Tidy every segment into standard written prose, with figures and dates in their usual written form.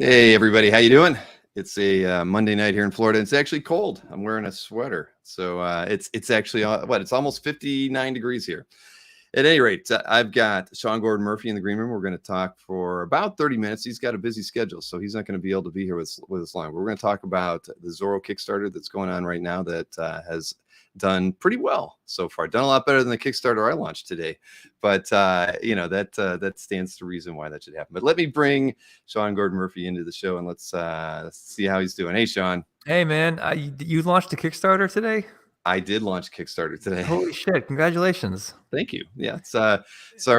Hey everybody, how you doing? It's a Monday night here in Florida. It's actually cold. I'm wearing a sweater, so it's actually it's almost 59 degrees here. At any rate, I've got Sean Gordon Murphy in the green room. We're going to talk for about 30 minutes. He's got a busy schedule, so he's not going to be able to be here with us long. We're going to talk about the Zorro Kickstarter that's going on right now that has done pretty well so far. Done a lot better than the Kickstarter I launched today, but that stands to reason why that should happen. But let me bring Sean Gordon Murphy into the show and let's see how he's doing. Hey, Sean. Hey, man, you launched a Kickstarter today? I did launch Kickstarter today. Holy shit! Congratulations. Thank you. Yeah, it's our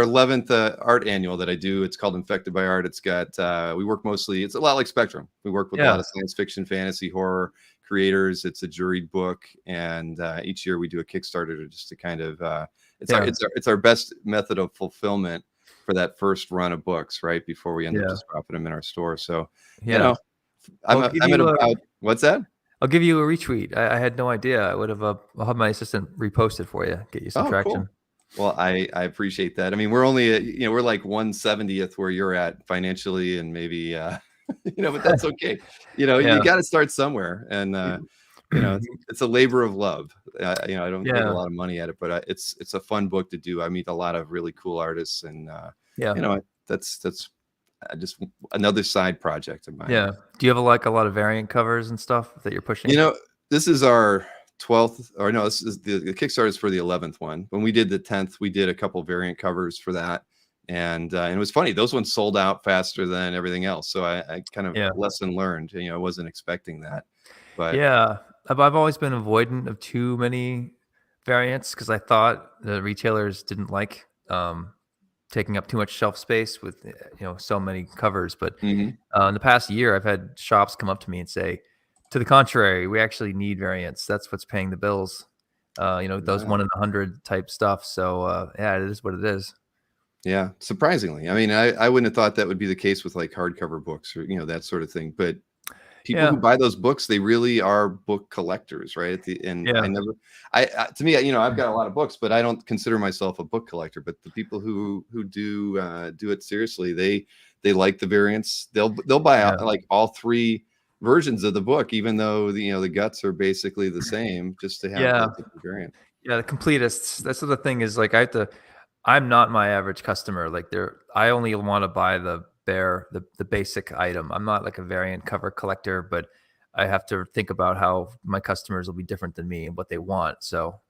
11th art annual that I do. It's called Infected by Art. It's got we work mostly. It's a lot like Spectrum. We work with a lot of science fiction, fantasy, horror creators. It's a juried book, and each year we do a Kickstarter to kind of it's our best method of fulfillment for that first run of books, right before we end up just dropping them in our store. So I'm at about what's that? I'll give you a retweet. I had no idea. I would have. I'll have my assistant repost it for you. Get you some traction. Cool. Well, I appreciate that. I mean, we're only we're like 1/70th where you're at financially, and maybe but that's okay. You got to start somewhere, and it's a labor of love. I don't make a lot of money at it, but it's a fun book to do. I meet a lot of really cool artists, and that's just another side project of mine. Yeah. Do you have a lot of variant covers and stuff that you're pushing? This is our 12th, or no, this is the Kickstarter is for the 11th one. When we did the 10th, we did a couple variant covers for that, and it was funny. Those ones sold out faster than everything else. So I kind of lesson learned. I wasn't expecting that, but I've always been avoidant of too many variants because I thought the retailers didn't like taking up too much shelf space with so many covers. But in the past year, I've had shops come up to me and say, to the contrary, we actually need variants. That's what's paying the bills. Those 1 in 100 type stuff. So it is what it is. Yeah, surprisingly. I mean, I wouldn't have thought that would be the case with like hardcover books or that sort of thing. But people who buy those books, they really are book collectors, right? To me, I've got a lot of books, but I don't consider myself a book collector. But the people who do it seriously, they like the variants. They'll buy out like all 3 versions of the book, even though the guts are basically the same, just to have the variant. Yeah, the completists. That's the thing is like I'm not my average customer. Like I only want to buy the basic item. I'm not like a variant cover collector, but I have to think about how my customers will be different than me and what they want. So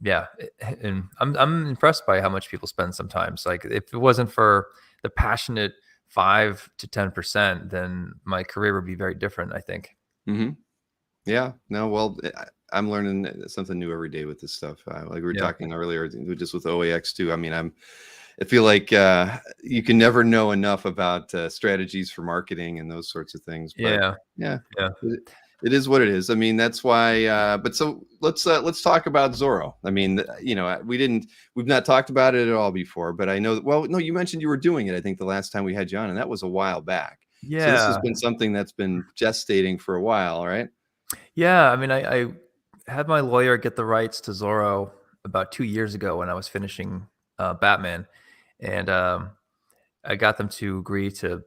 and I'm impressed by how much people spend sometimes. Like if it wasn't for the passionate 5 to 10%, then my career would be very different, I think. Yeah, no, well, I'm learning something new every day with this stuff. Like we were talking earlier, just with OA Expo. I mean, I feel like you can never know enough about strategies for marketing and those sorts of things. But it is what it is. I mean, that's why. But so let's talk about Zorro. I mean, we've not talked about it at all before. But I know. Well, no, you mentioned you were doing it. I think the last time we had you on, and that was a while back. Yeah. So this has been something that's been gestating for a while, right? Yeah. I mean, I had my lawyer get the rights to Zorro about 2 years ago when I was finishing Batman. And I got them to agree to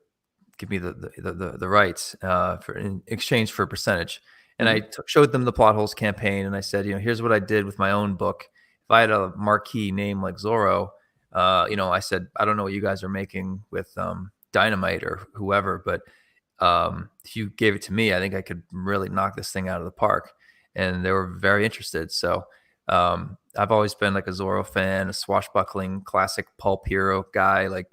give me the rights in exchange for a percentage. And I showed them the Plot Holes campaign, and I said, here's what I did with my own book. If I had a marquee name like Zorro, I said, I don't know what you guys are making with Dynamite or whoever, but if you gave it to me, I think I could really knock this thing out of the park. And they were very interested. So I've always been like a Zorro fan, a swashbuckling classic pulp hero guy. Like,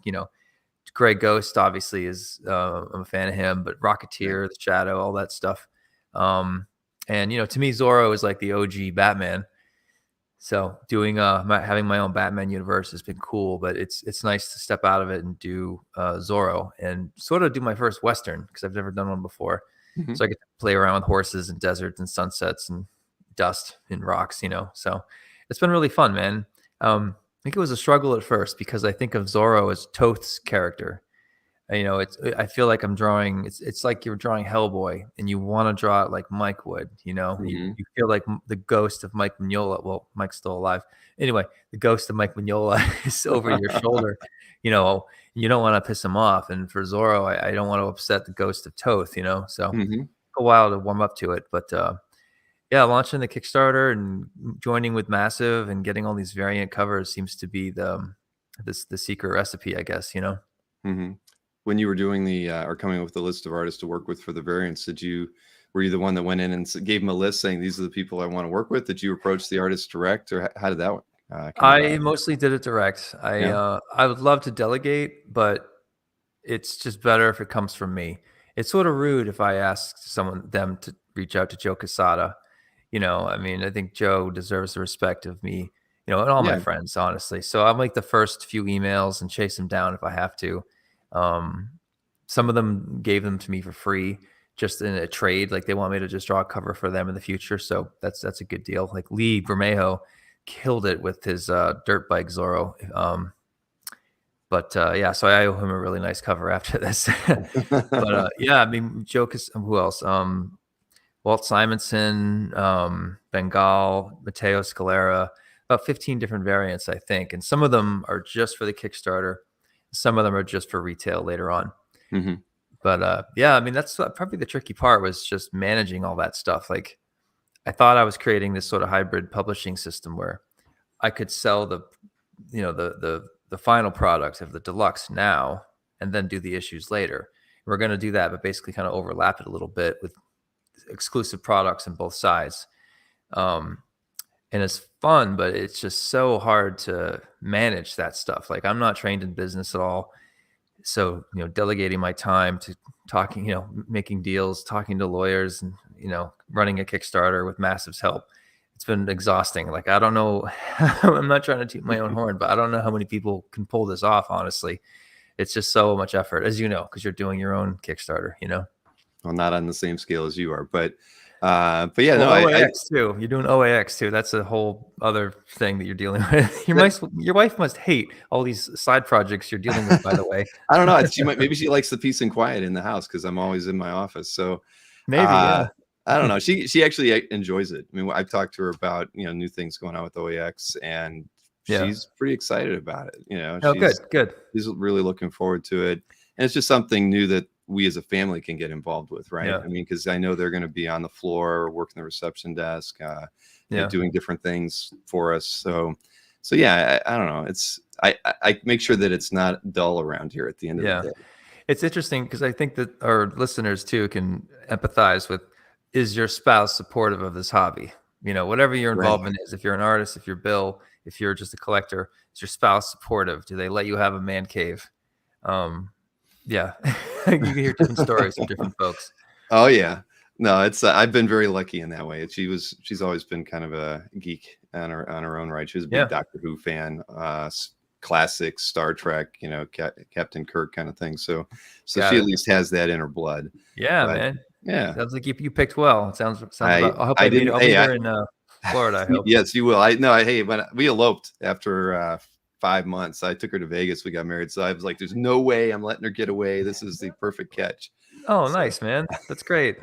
Grey Ghost obviously is, I'm a fan of him, but Rocketeer, The Shadow, all that stuff. And, to me, Zorro is like the OG Batman. So doing, having my own Batman universe has been cool, but it's nice to step out of it and do Zorro and sort of do my first Western because I've never done one before. So I get to play around with horses and deserts and sunsets and dust and rocks, so it's been really fun, man. I think it was a struggle at first because I think of Zorro as Toth's character. I feel like I'm drawing, it's like you're drawing Hellboy and you want to draw it like Mike would, you feel like the ghost of Mike Mignola. Well, Mike's still alive. Anyway, the ghost of Mike Mignola is over your shoulder. You don't want to piss him off. And for Zorro, I don't want to upset the ghost of Toth, so Hmm. a while to warm up to it. But yeah, launching the Kickstarter and joining with Massive and getting all these variant covers seems to be the secret recipe, I guess, Hmm. When you were doing or coming up with the list of artists to work with for the variants, were you the one that went in and gave them a list saying these are the people I want to work with? Did you approach the artists direct, or how did that come I about? mostly did it direct. Yeah. I would love to delegate, but it's just better if it comes from me. It's sort of rude if I ask them to reach out to Joe Quesada. I mean, I think Joe deserves the respect of me, and all my Yeah. friends, honestly. So I'm like the first few emails and chase them down if I have to. Um, some of them gave them to me for free, just in a trade. Like they want me to just draw a cover for them in the future. So that's a good deal. Like Lee Bermejo killed it with his dirt bike Zorro. But yeah, so I owe him a really nice cover after this. But yeah, I mean, who else? Walt Simonson, Bengal, Matteo Scalera, about 15 different variants, I think. And some of them are just for the Kickstarter. Some of them are just for retail later on. Hmm. But yeah, I mean, that's probably the tricky part, was just managing all that stuff. Like I thought I was creating this sort of hybrid publishing system where I could sell the final product of the deluxe now and then do the issues later. We're going to do that, but basically kind of overlap it a little bit with exclusive products on both sides. And it's fun, but it's just so hard to manage that stuff. Like I'm not trained in business at all. So, delegating my time to talking, making deals, talking to lawyers, and, running a Kickstarter with Massive's help, it's been exhausting. Like, I don't know, I'm not trying to toot my own horn, but I don't know how many people can pull this off, honestly. It's just so much effort, as you know, because you're doing your own Kickstarter, Well, not on the same scale as you are, but yeah, no, Well, I OAX too. You're doing OAX too. That's a whole other thing that you're dealing with. Your wife must hate all these side projects you're dealing with, by the way. I don't know. Maybe she likes the peace and quiet in the house because I'm always in my office. So Maybe, yeah. I don't know. She actually enjoys it. I mean, I've talked to her about new things going on with OAX, and Yeah. she's pretty excited about it. Oh, good. She's really looking forward to it, and it's just something new that we as a family can get involved with, right? Yeah. I mean, because I know they're going to be on the floor, working the reception desk, doing different things for us. So yeah, I don't know. I make sure that it's not dull around here at the end of the day. It's interesting because I think that our listeners too can empathize with, is your spouse supportive of this hobby? Whatever your involvement is, if you're an artist, if you're Bill, if you're just a collector, is your spouse supportive? Do they let you have a man cave? Yeah, you can hear different stories from different folks. Oh yeah, no, it's I've been very lucky in that way. She's always been kind of a geek on her own right. She was a big Doctor Who fan, classic Star Trek, Captain Kirk kind of thing. So she at least has that in her blood. Yeah, man. Yeah, sounds like you picked well. It sounds. I hope I'll meet her in Florida. I hope. Yes, you will. Hey, when we eloped after 5 months, I took her to Vegas. We got married. So I was like, there's no way I'm letting her get away. This is the perfect catch. Oh, nice, man. That's great.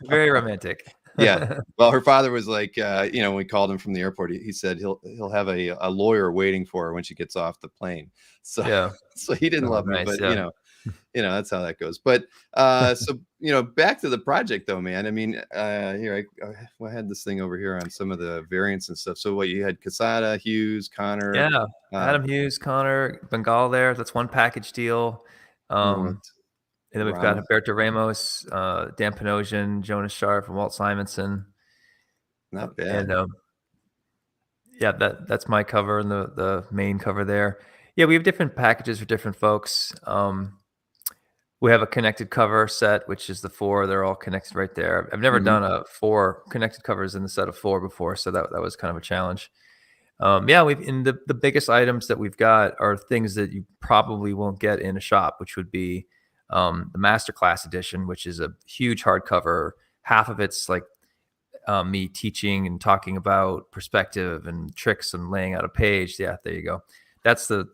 Very romantic. Yeah. Well, her father was like, when we called him from the airport, he said he'll have a lawyer waiting for her when she gets off the plane. So, so he didn't love me, but that's how that goes. But so back to the project though, man. I mean, here I had this thing over here on some of the variants and stuff. So what you had: Quesada, Hughes, Connor. Adam Hughes, Connor, Bengal. That's one package deal. And then we've got Humberto Ramos, Dan Panosian, Jonas Sharp, and Walt Simonson. Not bad. And that's my cover and the main cover there. Yeah, we have different packages for different folks. We have a connected cover set, which is the 4. They're all connected right there. I've never done a 4 connected covers in the set of 4 before, so that was kind of a challenge. We've in the biggest items that we've got are things that you probably won't get in a shop, which would be the Masterclass edition, which is a huge hardcover. Half of it's like me teaching and talking about perspective and tricks and laying out a page. Yeah, there you go. That's the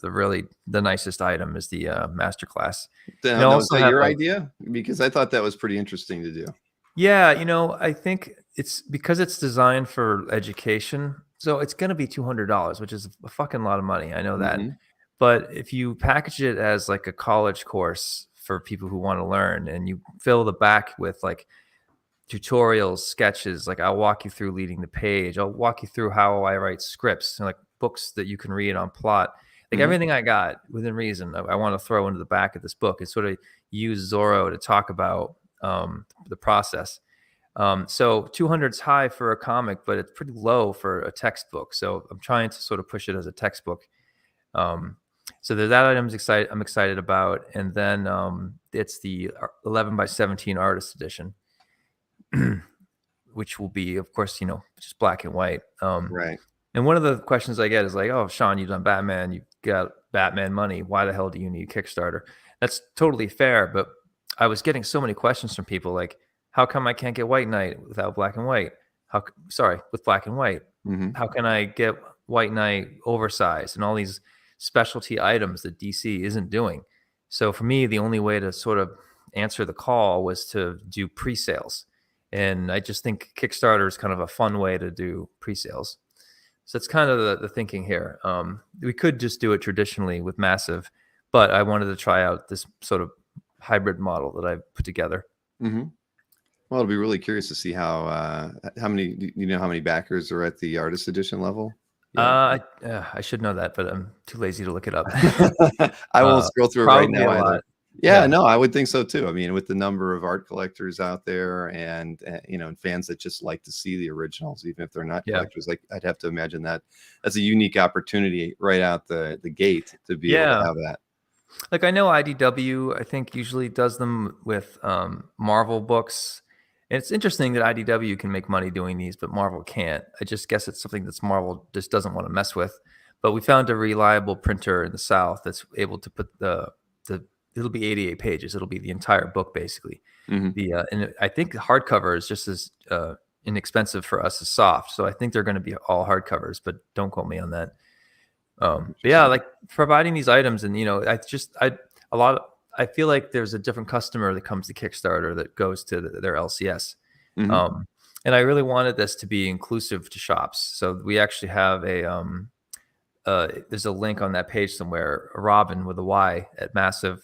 nicest item is the Masterclass. Was that your idea? Because I thought that was pretty interesting to do. Yeah, I think it's because it's designed for education. So it's going to be $200, which is a fucking lot of money. I know that. But if you package it as like a college course for people who want to learn, and you fill the back with like tutorials, sketches, like I'll walk you through leading the page. I'll walk you through how I write scripts and like books that you can read on plot. Like Mhm. everything I got within reason, I want to throw into the back of this book and sort of use Zorro to talk about the process. So 200's high for a comic, but it's pretty low for a textbook. So I'm trying to sort of push it as a textbook. Um, so there's that I'm excited about. And then it's the 11 by 17 artist edition, which will be, of course, just black and white. Right. And one of the questions I get is like, "Oh, Sean, you've done Batman, you've got Batman money. Why the hell do you need Kickstarter?" That's totally fair, but I was getting so many questions from people like, "How come I can't get White Knight without black and white? Sorry, with black and white? Mhm. How can I get White Knight oversized and all these specialty items that DC isn't doing?" So for me, the only way to sort of answer the call was to do pre-sales. And I just think Kickstarter is kind of a fun way to do pre-sales. So it's kind of the thinking here. We could just do it traditionally with massive, but I wanted to try out this sort of hybrid model that I've put together. Mhm. Well, it'll be really curious to see how many do you know how many backers are at the artist edition level? Yeah. I should know that, but I'm too lazy to look it up. I won't scroll through it right Probably now a either. lot. Yeah, Yeah. no, I would think so too. I mean, with the number of art collectors out there and and fans that just like to see the originals, even if they're not Yeah. collectors, like I'd have to imagine that that's a unique opportunity right out the gate to be able to Yeah. have that. Like I know IDW, I think usually does them with Marvel books. And it's interesting that IDW can make money doing these, but Marvel can't. I just guess it's something that's Marvel just doesn't want to mess with. But we found a reliable printer in the South that's able to put the it'll be 88 pages. It'll be the entire book basically. Mhm. And I think the hardcover is just as inexpensive for us as soft. So I think they're going to be all hardcovers, but don't quote me on that. But yeah, Interesting. like providing these items, and a lot of, I feel like there's a different customer that comes to Kickstarter that goes to their LCS. Mhm. Um, and I really wanted this to be inclusive to shops. So we actually have there's a link on that page somewhere, Robin with a Y at massive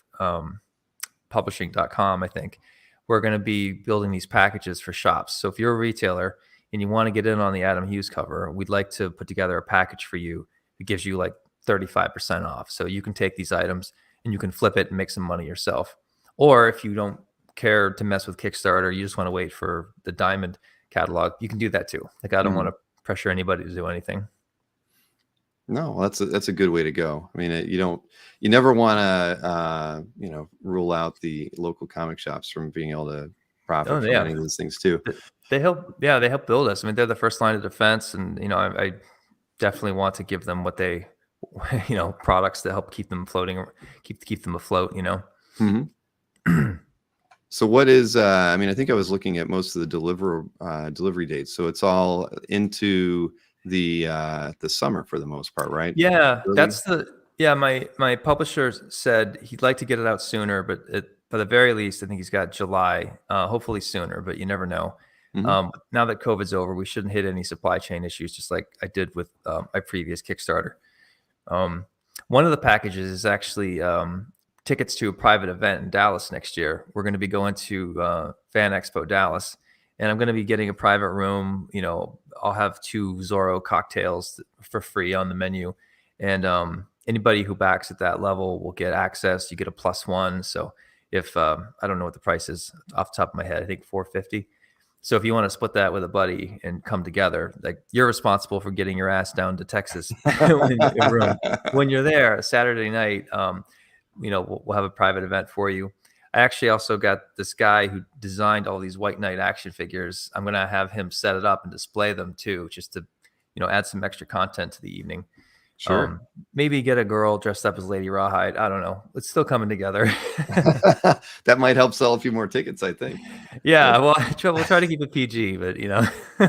publishing.com, I think. We're going to be building these packages for shops. So if you're a retailer and you want to get in on the Adam Hughes cover, we'd like to put together a package for you. It gives you like 35% off. So you can take these items and you can flip it and make some money yourself. Or if you don't care to mess with Kickstarter, you just want to wait for the Diamond catalog, you can do that too. Like I don't want Mhm. to pressure anybody to do anything. No, that's a good way to go. I mean, you never want to, rule out the local comic shops from being able to Oh profit from yeah. any of those things too. They help, yeah, they help build us. I mean, they're the first line of defense, and I definitely want to give them what they, products that help keep them floating, keep them afloat. Mhm. So what is? I mean, I think I was looking at most of the delivery dates. So it's all into the summer for the most part, right? Yeah, Early. yeah. My publisher said he'd like to get it out sooner, but by the very least, I think he's got July. Hopefully sooner, but you never know. Hmm. Now that COVID's over, we shouldn't hit any supply chain issues, just like I did with my previous Kickstarter. Um, One of the packages is actually tickets to a private event in Dallas next year. We're going to be going to Fan Expo Dallas, and I'm going to be getting a private room. I'll have 2 Zorro cocktails for free on the menu, and anybody who backs at that level will get access. You get a +1. So if I don't know what the price is off the top of my head, I think 450. So if you want to split that with a buddy and come together, like you're responsible for getting your ass down to Texas when you're there Saturday night. We'll have a private event for you. I actually also got this guy who designed all these White Knight action figures. I'm gonna have him set it up and display them too, just to add some extra content to the evening. Sure. Maybe get a girl dressed up as Lady Rawhide. I don't know. It's still coming together. That might help sell a few more tickets, I think. Yeah, well, we'll try to keep it PG, but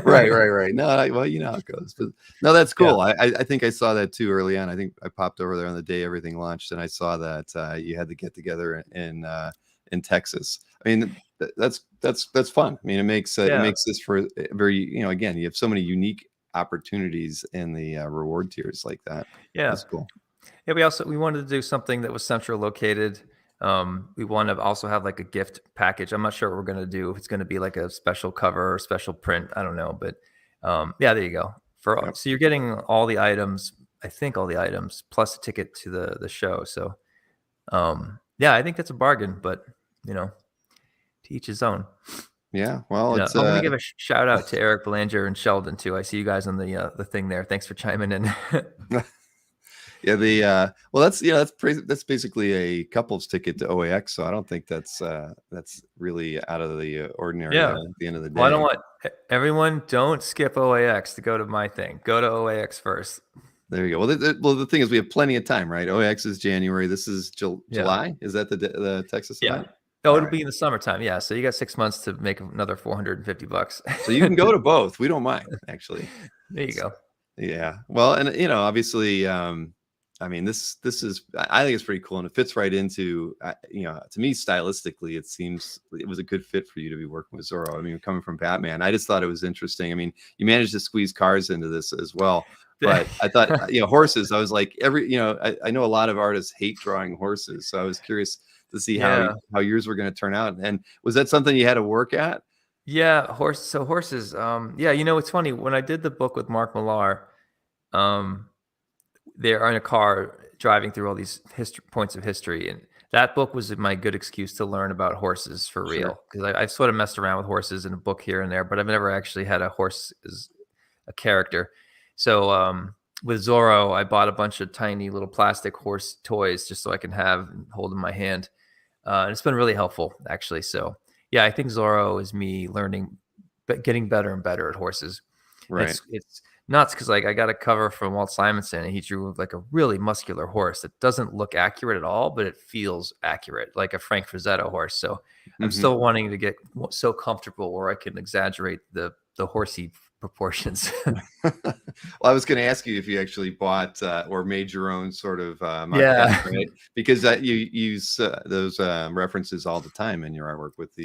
Right, right, right. No, well, you know how it goes. But no, that's yeah, cool. I think I saw that too early on. I think I popped over there on the day everything launched, and I saw that you had to get together in Texas. I mean, that's fun. I mean, it yeah, makes this for very again, you have so many unique opportunities in the reward tiers like that. yeah. That's cool. Yeah, we wanted to do something that was central located. We want to also have like a gift package. I'm not sure what we're gonna do. If it's gonna be like a special cover or special print, I don't know. But yeah, there you go. Yep. So you're getting all the items. I think all the items plus a ticket to the show. So yeah, I think that's a bargain. But you know, to each his own. Yeah. Well, And it's I'm gonna give a shout out to Eric Belanger and Sheldon too. I see you guys on the thing there. Thanks for chiming in. yeah, well, that's basically a couple's ticket to OAX, so I don't think that's really out of the ordinary Yeah. at the end of the Well, I don't day. want everyone don't skip OAX to go to my thing. Go to OAX first. There you go. Well, the thing is, we have plenty of time, right? OAX is January. This is Yeah. July. Is that the Texas Yeah. event? Oh, All it'll right. be in the summertime. Yeah. So you got 6 months to make another $450. So you can go to both. We don't mind, actually. There you go. Yeah. Well, and obviously, I mean, this is, I think it's pretty cool, and it fits right into, to me, stylistically, it seems it was a good fit for you to be working with Zorro. I mean, coming from Batman, I just thought it was interesting. I mean, you managed to squeeze cars into this as well, but I thought, horses. I was like, I know a lot of artists hate drawing horses, so I was curious to see Yeah. how yours were going to turn out. And was that something you had to work at? Yeah. Horses. Yeah. It's funny. When I did the book with Mark Millar, um, they're in a car driving through all these points of history, and that book was my good excuse to learn about horses for Sure. real, because I've sort of messed around with horses in a book here and there, but I've never actually had a horse as a character. So with Zorro, I bought a bunch of tiny little plastic horse toys just so I can have and hold in my hand, and it's been really helpful actually. So yeah, I think Zorro is me learning, but getting better and better at horses. Right. It's nuts because like I got a cover from Walt Simonson and he drew like a really muscular horse that doesn't look accurate at all, but it feels accurate, like a Frank Frazetta horse. So I'm Mhm. still wanting to get so comfortable where I can exaggerate the horsey proportions. Well, I was going to ask you if you actually bought or made your own sort of Yeah. mock-up, right? Because you use those references all the time in your artwork with some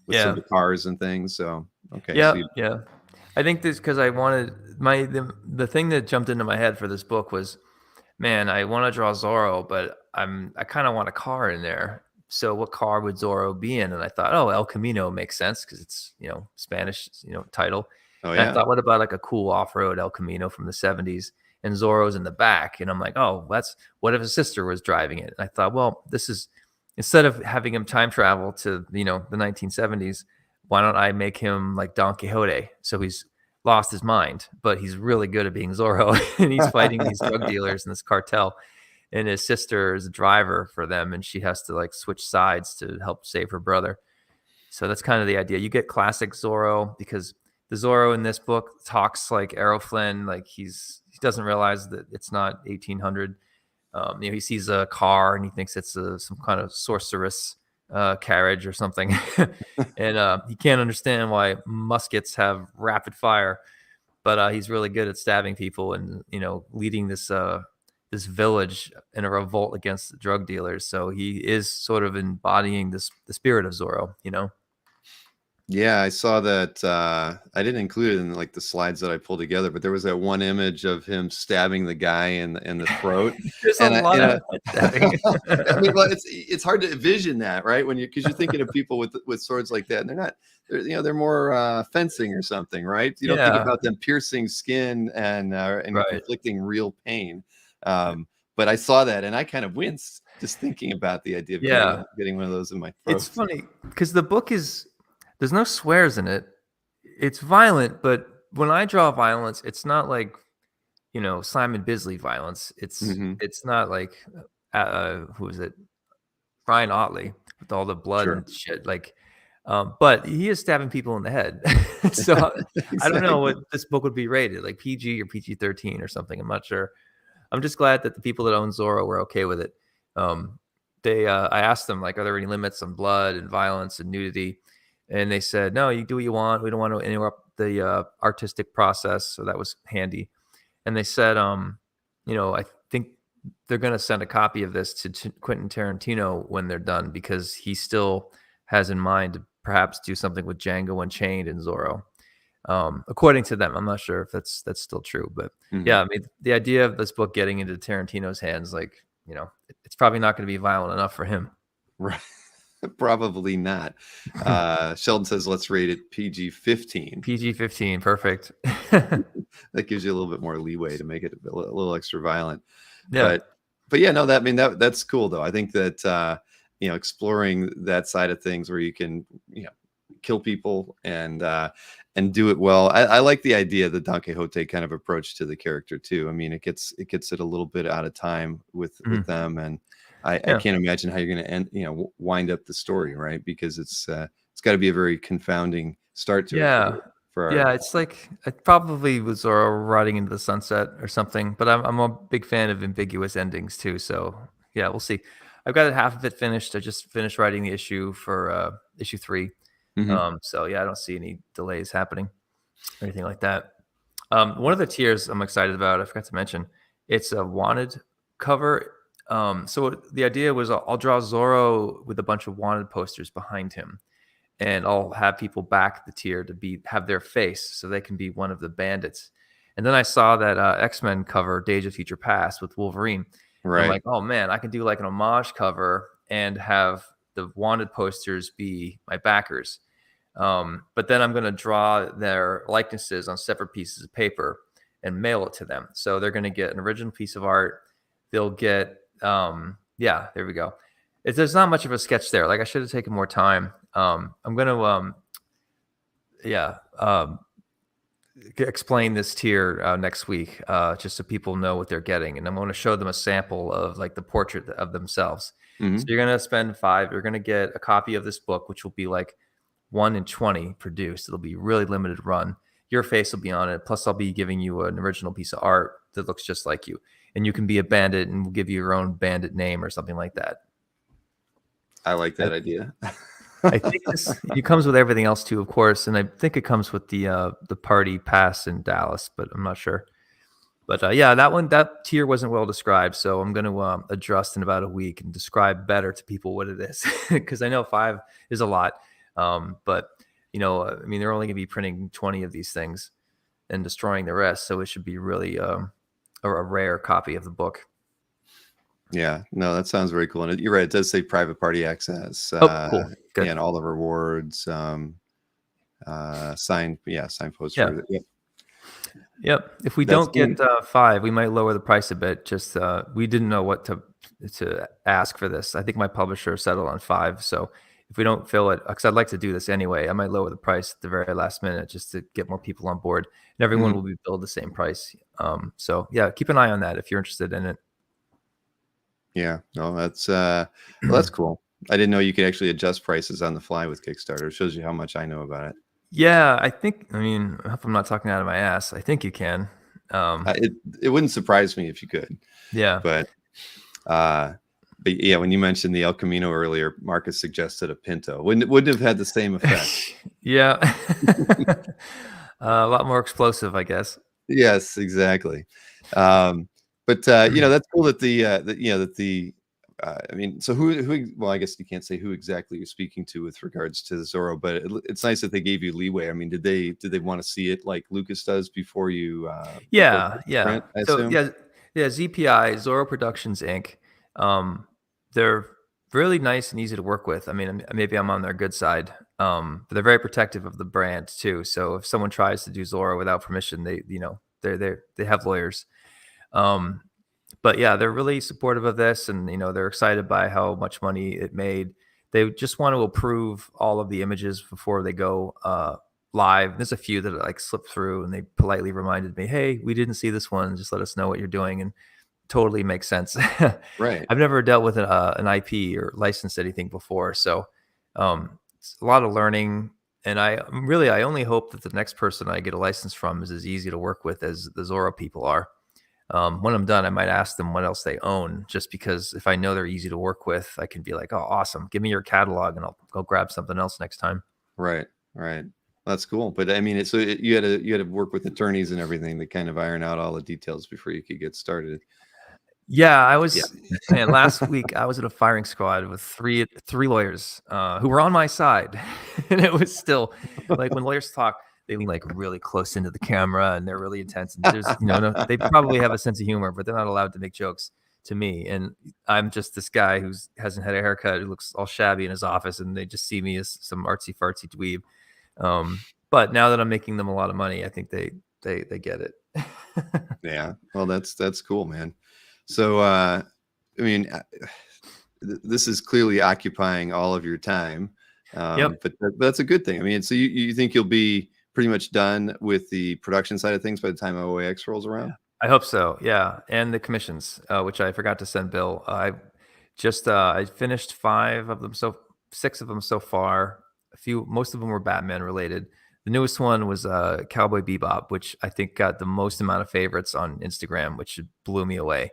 of Yeah. the cars and things. So okay, Yeah. so Yeah. I think this because I wanted the thing that jumped into my head for this book was, man, I want to draw Zorro, but I kind of want a car in there. So what car would Zorro be in? And I thought, oh, El Camino makes sense because it's Spanish, title. oh And I yeah, thought, what about like a cool off-road El Camino from the 70s? And Zorro's in the back. And I'm like, oh, what if his sister was driving it? And I thought, well, this is instead of having him time travel to, the 1970s, why don't I make him like Don Quixote? So he's lost his mind, but he's really good at being Zorro and he's fighting these drug dealers in this cartel. And his sister is a driver for them, and she has to like switch sides to help save her brother. So that's kind of the idea. You get classic Zorro because the Zorro in this book talks like Errol Flynn, like he doesn't realize that it's not 1800. He sees a car and he thinks it's some kind of sorceress carriage or something, and he can't understand why muskets have rapid fire, but he's really good at stabbing people and leading this village in a revolt against the drug dealers. So he is sort of embodying the spirit of Zorro. yeah. I saw that. I didn't include it in like the slides that I pulled together, but there was that one image of him stabbing the guy in the throat. There's a And lot of stabbing. I mean, well, it's hard to envision that, right? Because you're thinking of people with swords like that, and they're more fencing or something, right? You don't think Yeah, about them piercing skin and right. inflicting real pain. But I saw that, and I kind of winced just thinking about the idea of Yeah. getting one of those in my It's throat. funny because the book there's no swears in it. It's violent, but when I draw violence, it's not like, Simon Bisley violence. It's Hmm. it's not like who is it? Ryan Otley with all the blood Sure, and shit. Like, but he is stabbing people in the head. So I don't know exactly. what this book would be rated, like PG or PG-13 or something. I'm not sure. I'm just glad that the people that own Zorro were okay with it. I asked them like, are there any limits on blood and violence and nudity? And they said, no, you do what you want. We don't want to interrupt the artistic process. So that was handy. And they said, I think they're going to send a copy of this to Quentin Tarantino when they're done because he still has in mind to perhaps do something with Django Unchained and Zorro. according to them. I'm not sure if that's still true, but Mhm. yeah, I mean, the idea of this book getting into Tarantino's hands, like, it's probably not going to be violent enough for him. Right. Probably not. Sheldon says, let's rate it PG-15. PG-15, perfect. That gives you a little bit more leeway to make it a little extra violent. Yeah. But yeah, no, that's cool though. I think that exploring that side of things where you can kill people and do it well. I like the idea of the Don Quixote kind of approach to the character too. I mean, it gets it a little bit out of time with them, and I can't imagine how you're going to end wind up the story, right? Because it's got to be a very confounding start to it. It's like it probably was Zorro riding into the sunset or something. But I'm a big fan of ambiguous endings too. So yeah, we'll see. I've got half of it finished. I just finished writing the issue for issue 3. So yeah, I don't see any delays happening or anything like that. One of the tiers I'm excited about, I forgot to mention, it's a wanted cover. So the idea was I'll draw Zorro with a bunch of wanted posters behind him, and I'll have people back the tier to have their face so they can be one of the bandits. And then I saw that X-Men cover, Days of Future Past with Wolverine. Right. I'm like, oh man, I can do like an homage cover and have the wanted posters be my backers. But then I'm going to draw their likenesses on separate pieces of paper and mail it to them. So they're going to get an original piece of art. They'll get, there we go. There's not much of a sketch there. Like I should have taken more time. I'm going to, explain this tier next week, just so people know what they're getting. And I'm going to show them a sample of like the portrait of themselves. So you're going to spend $5. You're going to get a copy of this book, which will be like 1 in 20 produced. It'll be really limited run. Your face will be on it. Plus I'll be giving you an original piece of art that looks just like you. And you can be a bandit and we'll give you your own bandit name or something like that. I like that idea. I think it comes with everything else too, of course. And I think it comes with the party pass in Dallas, but I'm not sure. But that tier wasn't well described. So I'm going to adjust in about a week and describe better to people what it is. Because I know 5 is a lot. But I mean, they're only going to be printing 20 of these things and destroying the rest. So it should be really a rare copy of the book. Yeah, no, that sounds very cool. And you're right. It does say private party access. Cool. Good. And all the rewards, signed poster. Yep. If we don't get 5, we might lower the price a bit. Just we didn't know what to ask for this. I think my publisher settled on 5. So if we don't fill it, because I'd like to do this anyway, I might lower the price at the very last minute just to get more people on board, and everyone will be billed the same price. So yeah, keep an eye on that if you're interested in it. Yeah, no, that's cool. I didn't know you could actually adjust prices on the fly with Kickstarter. It shows you how much I know about it. Yeah, I hope I'm not talking out of my ass. I think you can. It wouldn't surprise me if you could. Yeah. But yeah, when you mentioned the El Camino earlier, Marcus suggested a Pinto. Wouldn't have had the same effect. Yeah. A lot more explosive, I guess. Yes, exactly. But that's cool that so who well, I guess you can't say who exactly you're speaking to with regards to Zorro, but it's nice that they gave you leeway. I mean, did they want to see it like Lucas does before you? Print, I assume? ZPI, Zorro Productions Inc. They're really nice and easy to work with. I mean, maybe I'm on their good side, but they're very protective of the brand too. So if someone tries to do Zorro without permission, they have lawyers. But yeah, they're really supportive of this, and they're excited by how much money it made. They just want to approve all of the images before they go live. There's a few that like slipped through, and they politely reminded me, "Hey, we didn't see this one. Just let us know what you're doing." And totally makes sense. Right. I've never dealt with an IP or licensed anything before, so it's a lot of learning. And I only hope that the next person I get a license from is as easy to work with as the Zorro people are. When I'm done, I might ask them what else they own, just because if I know they're easy to work with, I can be like, "Oh, awesome. Give me your catalog and I'll go grab something else next time." Right. That's cool. But I mean, you had to work with attorneys and everything to kind of iron out all the details before you could get started. Yeah, I was, man, last week I was at a firing squad with three lawyers who were on my side. And it was still like when lawyers talk, they lean like really close into the camera and they're really intense. And there's, they probably have a sense of humor, but they're not allowed to make jokes to me. And I'm just this guy who hasn't had a haircut, who looks all shabby in his office, and they just see me as some artsy fartsy dweeb. But now that I'm making them a lot of money, I think they get it. Yeah. Well, that's cool, man. So, I mean, this is clearly occupying all of your time. Yep. But that's a good thing. I mean, so you think you'll be pretty much done with the production side of things by the time OAX rolls around? I hope so. Yeah. And the commissions, which I forgot to send Bill. I finished 5 of them. So 6 of them so far. Most of them were Batman related. The newest one was Cowboy Bebop, which I think got the most amount of favorites on Instagram, which blew me away.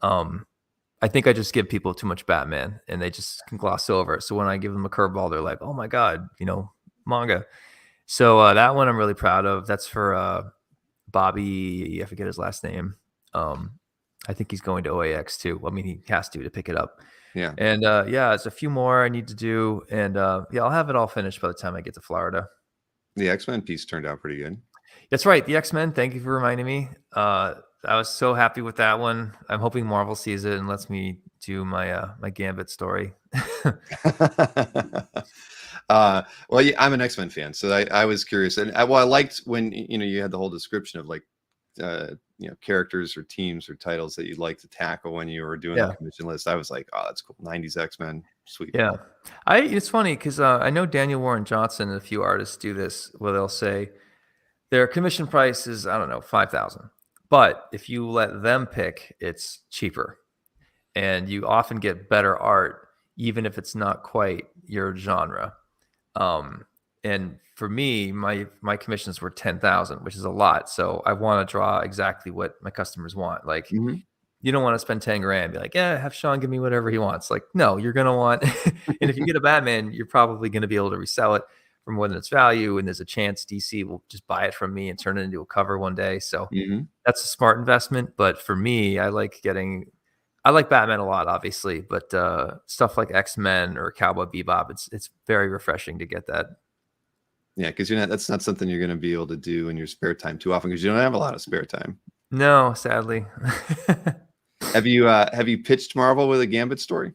I think I just give people too much Batman and they just can gloss over it. So when I give them a curveball, they're like, oh my God, manga. So that one I'm really proud of. That's for Bobby, I forget his last name. I think he's going to OAX too. I mean, he has to pick it up. Yeah. And it's a few more I need to do. And I'll have it all finished by the time I get to Florida. The X-Men piece turned out pretty good. That's right. The X-Men. Thank you for reminding me. I was so happy with that one. I'm hoping Marvel sees it and lets me do my my Gambit story. Well, yeah, I'm an X-Men fan, so I was curious, and I liked when you had the whole description of like characters or teams or titles that you'd like to tackle when you were doing the commission list. I was like, oh, that's cool. 90s X-Men, sweet. Yeah, it's funny because I know Daniel Warren Johnson and a few artists do this where they'll say their commission price is, I don't know, $5,000, but if you let them pick, it's cheaper, and you often get better art even if it's not quite your genre. And for me, my commissions were 10,000, which is a lot. So I want to draw exactly what my customers want. Like, you don't want to spend 10 grand and be like, yeah, have Sean give me whatever he wants. Like, no, you're going to want, and if you get a Batman, you're probably going to be able to resell it for more than its value. And there's a chance DC will just buy it from me and turn it into a cover one day. So that's a smart investment. But for me, I like Batman a lot, obviously, but stuff like X-Men or Cowboy Bebop, it's very refreshing to get that. Yeah, because that's not something you're going to be able to do in your spare time too often because you don't have a lot of spare time. No, sadly. Have you pitched Marvel with a Gambit story?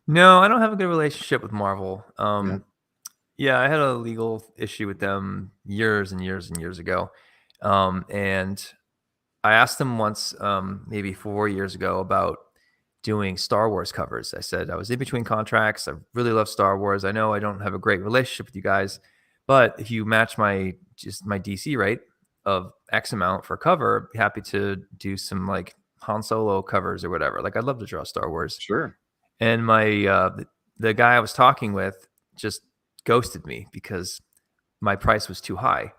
No, I don't have a good relationship with Marvel. Yeah, I had a legal issue with them years and years and years ago. And I asked them once, maybe 4 years ago, about doing Star Wars covers. I said I was in between contracts. I really love Star Wars. I know I don't have a great relationship with you guys, but if you match my DC rate of X amount for a cover, I'd be happy to do some like Han Solo covers or whatever. Like, I'd love to draw Star Wars. Sure. And my the guy I was talking with just ghosted me because my price was too high.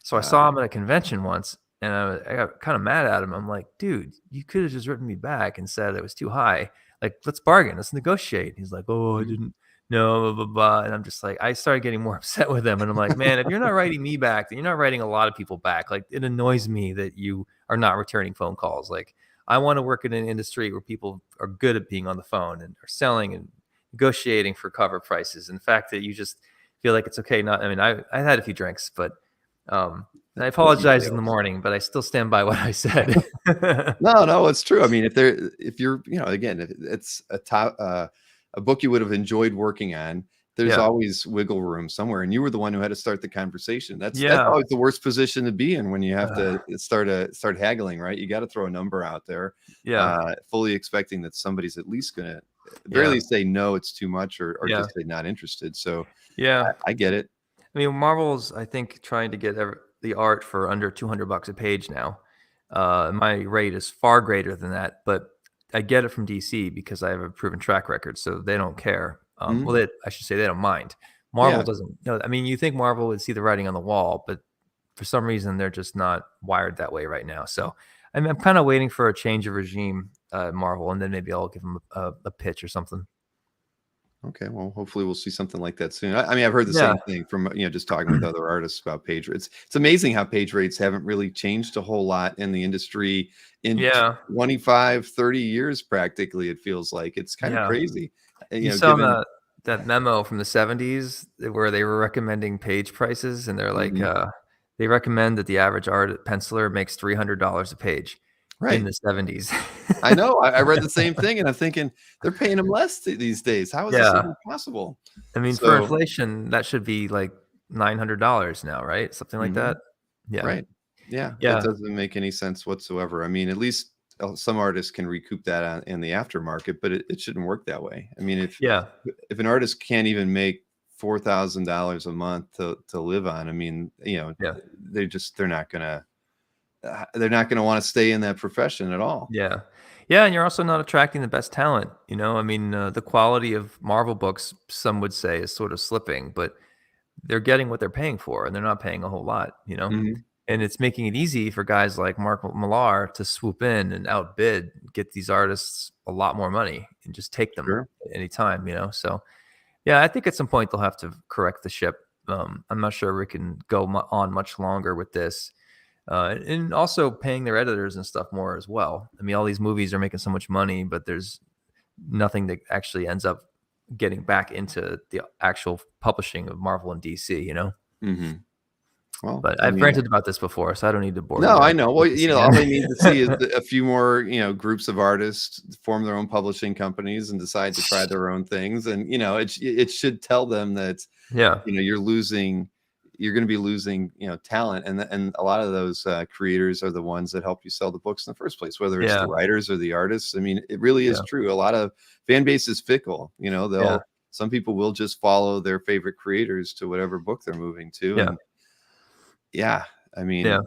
So I saw him at a convention once, and I got kind of mad at him. I'm like, dude, you could have just written me back and said it was too high. Like, let's bargain. Let's negotiate. He's like, oh, I didn't know, blah, blah, blah. And I'm just like, I started getting more upset with him. And I'm like, man, if you're not writing me back, then you're not writing a lot of people back. Like, it annoys me that you are not returning phone calls. Like, I want to work in an industry where people are good at being on the phone and are selling and negotiating for cover prices. And the fact that you just feel like it's okay. I had a few drinks, but I apologize in the morning, but I still stand by what I said. No, it's true. I mean, if you're, again, if it's a book you would have enjoyed working on, there's always wiggle room somewhere. And you were the one who had to start the conversation. That's always the worst position to be in when you have to start haggling, right? You got to throw a number out there, fully expecting that somebody's at least going to barely say, no, it's too much, or just say not interested. So I get it. I mean, Marvel's, I think, trying to get the art for under $200 a page now. My rate is far greater than that, but I get it from DC because I have a proven track record, so they don't care. Well, I should say they don't mind. Marvel doesn't. I mean, you think Marvel would see the writing on the wall, but for some reason, they're just not wired that way right now. So I'm kind of waiting for a change of regime at Marvel, and then maybe I'll give them a pitch or something. Okay, well, hopefully we'll see something like that soon. I mean, I've heard the same thing from just talking with other artists about page rates. It's amazing how page rates haven't really changed a whole lot in the industry in 25, 30 years practically. It feels like it's kind of crazy. You saw that memo from the 70s where they were recommending page prices, and they're like, they recommend that the average art penciler makes $300 a page in Right. the 70s. I know. I read the same thing, and I'm thinking they're paying them less these days. How is this Yeah. even possible? I mean, for So, inflation, that should be like $900 now, right? Something like mhm, that. Yeah. right. Yeah, it Yeah. doesn't make any sense whatsoever. I mean, at least some artists can recoup that in the aftermarket, but it shouldn't work that way. I mean, Yeah. if an artist can't even make $4,000 a month to live on, I mean, Yeah. they're not gonna want to stay in that profession at all. Yeah. Yeah, and you're also not attracting the best talent, you know? I mean, the quality of Marvel books, some would say, is sort of slipping, but they're getting what they're paying for, and they're not paying a whole lot, you know? Mhm. And it's making it easy for guys like Mark Millar to swoop in and outbid, get these artists a lot more money and just take them Sure. at any time, you know? So, yeah, I think at some point they'll have to correct the ship. I'm not sure we can go on much longer with this. And also paying their editors and stuff more as well. I mean, all these movies are making so much money, but there's nothing that actually ends up getting back into the actual publishing of Marvel and DC, you know? Mhm. Well, But I I've mean, ranted about this before, so I don't need to bore no, you I guys know. with Well, this all again. they need to see is a few more, groups of artists form their own publishing companies and decide to try their own things. And, it should tell them that, Yeah, you're going to be losing, talent. And a lot of those creators are the ones that help you sell the books in the first place, whether it's the yeah, writers or the artists. I mean, it really is yeah, true. A lot of fan base is fickle. yeah, Some people will just follow their favorite creators to whatever book they're moving to. yeah, And yeah, I yeah, mean,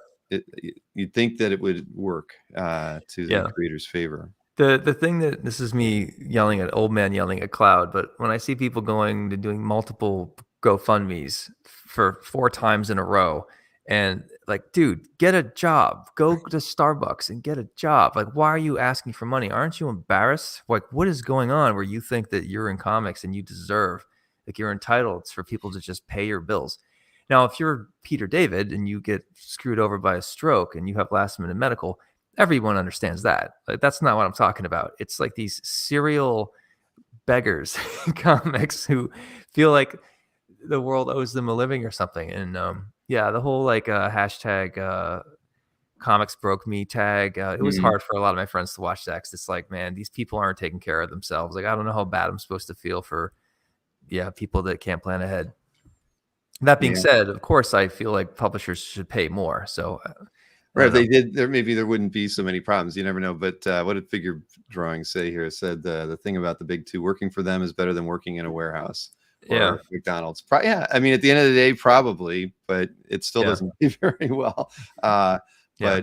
you'd think that it would work to the yeah. creator's favor. The thing that this is me yelling at old man yelling at cloud, but when I see people going to doing multiple GoFundMe's for 4 times in a row, and like, dude, get a job. Go to Starbucks and get a job. Like, why are you asking for money? Aren't you embarrassed? Like, what is going on where you think that you're in comics and you deserve, like, you're entitled for people to just pay your bills? Now, if you're Peter David and you get screwed over by a stroke and you have last minute medical, everyone understands that. Like, that's not what I'm talking about. It's like these serial beggars in comics who feel like the world owes them a living or something. And yeah, the whole like hashtag comics broke me tag. It was Mhm. hard for a lot of my friends to watch that 'cause it's like, man, these people aren't taking care of themselves. Like, I don't know how bad I'm supposed to feel for, yeah, people that can't plan ahead. That being Yeah. said, of course, I feel like publishers should pay more. So I Right. don't If know. they did, there wouldn't be so many problems. You never know. But what did figure drawing say here? It said the thing about the big two, working for them is better than working in a warehouse Yeah. or McDonald's. Yeah. I mean, at the end of the day, probably, but it still Yeah. doesn't pay very well. Uh, Yeah.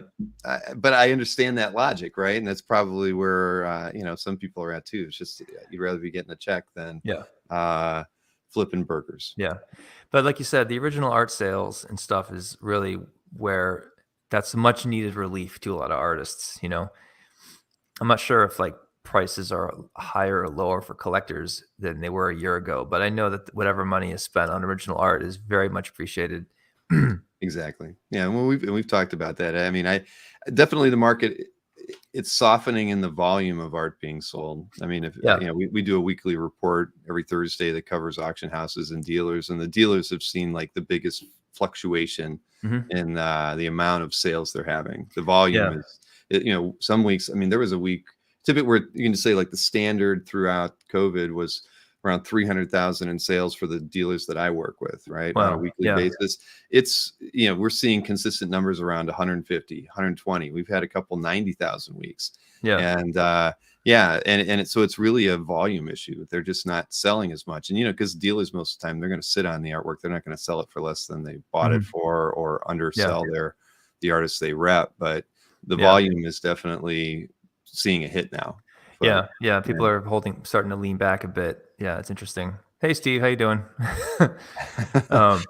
but I understand that logic, right? And that's probably where some people are at too. It's just you'd rather be getting a check than Yeah. uh, flipping burgers. Yeah. But like you said, the original art sales and stuff is really where that's much needed relief to a lot of artists, you know. I'm not sure if like prices are higher or lower for collectors than they were a year ago, but I know that whatever money is spent on original art is very much appreciated. Exactly. Yeah, well, we've talked about that. I mean, I definitely the market it's softening in the volume of art being sold. I mean, if Yeah. we do a weekly report every Thursday that covers auction houses and dealers, and the dealers have seen like the biggest fluctuation Hmm. in the amount of sales they're having. The volume Yeah. is, some weeks. I mean, there was a week typically where you can say like the standard throughout COVID was around 300,000 in sales for the dealers that I work with, right, on a Wow. weekly Yeah. basis. It's, we're seeing consistent numbers around 150, 120. We've had a couple 90,000 weeks. Yeah. And yeah, so it's really a volume issue. They're just not selling as much. And, because dealers most of the time, they're going to sit on the artwork. They're not going to sell it for less than they bought it Mhm. for or Yeah. undersell the artists they rep. But the Yeah. volume is definitely seeing a hit now. But Yeah. Yeah. yeah. People are starting to lean back a bit. Yeah. It's interesting. Hey, Steve, how you doing? um,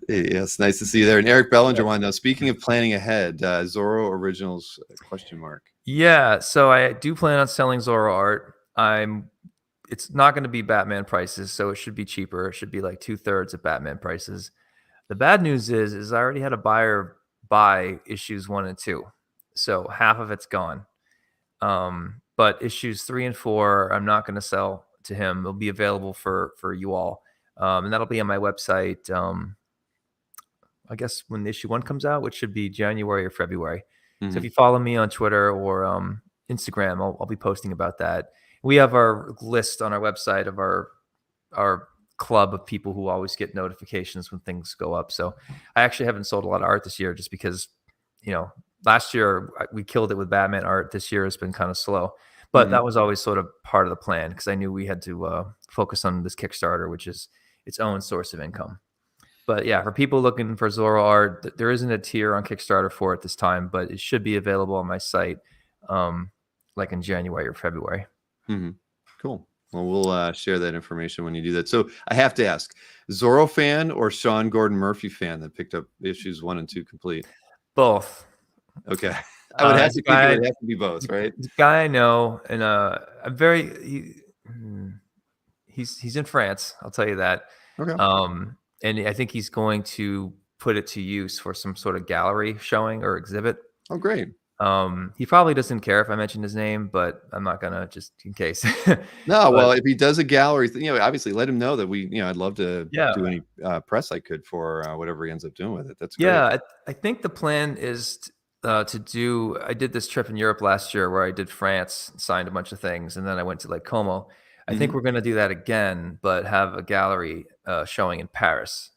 Yeah, it's nice to see you there. And Eric Bellinger wanted to know, speaking of planning ahead, Zorro Originals question mark. yeah. So I do plan on selling Zorro art. It's not going to be Batman prices, so it should be cheaper. It should be like 2/3 of Batman prices. The bad news is I already had a buyer buy issues 1 and 2, so half of it's gone. But issues 3 and 4, I'm not going to sell to him. They'll be available for you all, and that'll be on my website. I guess when issue 1 comes out, which should be January or February. So if Mhm. you follow me on Twitter or Instagram, I'll be posting about that. We have our list on our website of our club of people who always get notifications when things go up. So I actually haven't sold a lot of art this year just because, last year we killed it with Batman art. This year has been kind of slow, but Mhm. that was always sort of part of the plan because I knew we had to focus on this Kickstarter, which is its own source of income. But yeah, for people looking for Zorro art, there isn't a tier on Kickstarter for it this time, but it should be available on my site, um, like in January or February. Mhm. Cool. Well, we'll share that information when you do that. So I have to ask, Zorro fan or Sean Gordon Murphy fan that picked up issues 1 and 2 complete? Both. Okay. I would have It's to a think it guy, would have to be both, right? it's a guy I know, and I'm very. He's in France. I'll tell you that. Okay. And I think he's going to put it to use for some sort of gallery showing or exhibit. Oh, great. He probably doesn't care if I mention his name, but I'm not gonna just in case. No, But well, if he does a gallery thing, obviously let him know that I'd love to yeah, do any press I could for whatever he ends up doing with it. That's great. yeah, I think the plan is to do. I did this trip in Europe last year where I did France, signed a bunch of things, and then I went to like Como. I think Mhm. we're going to do that again, but have a gallery showing in Paris,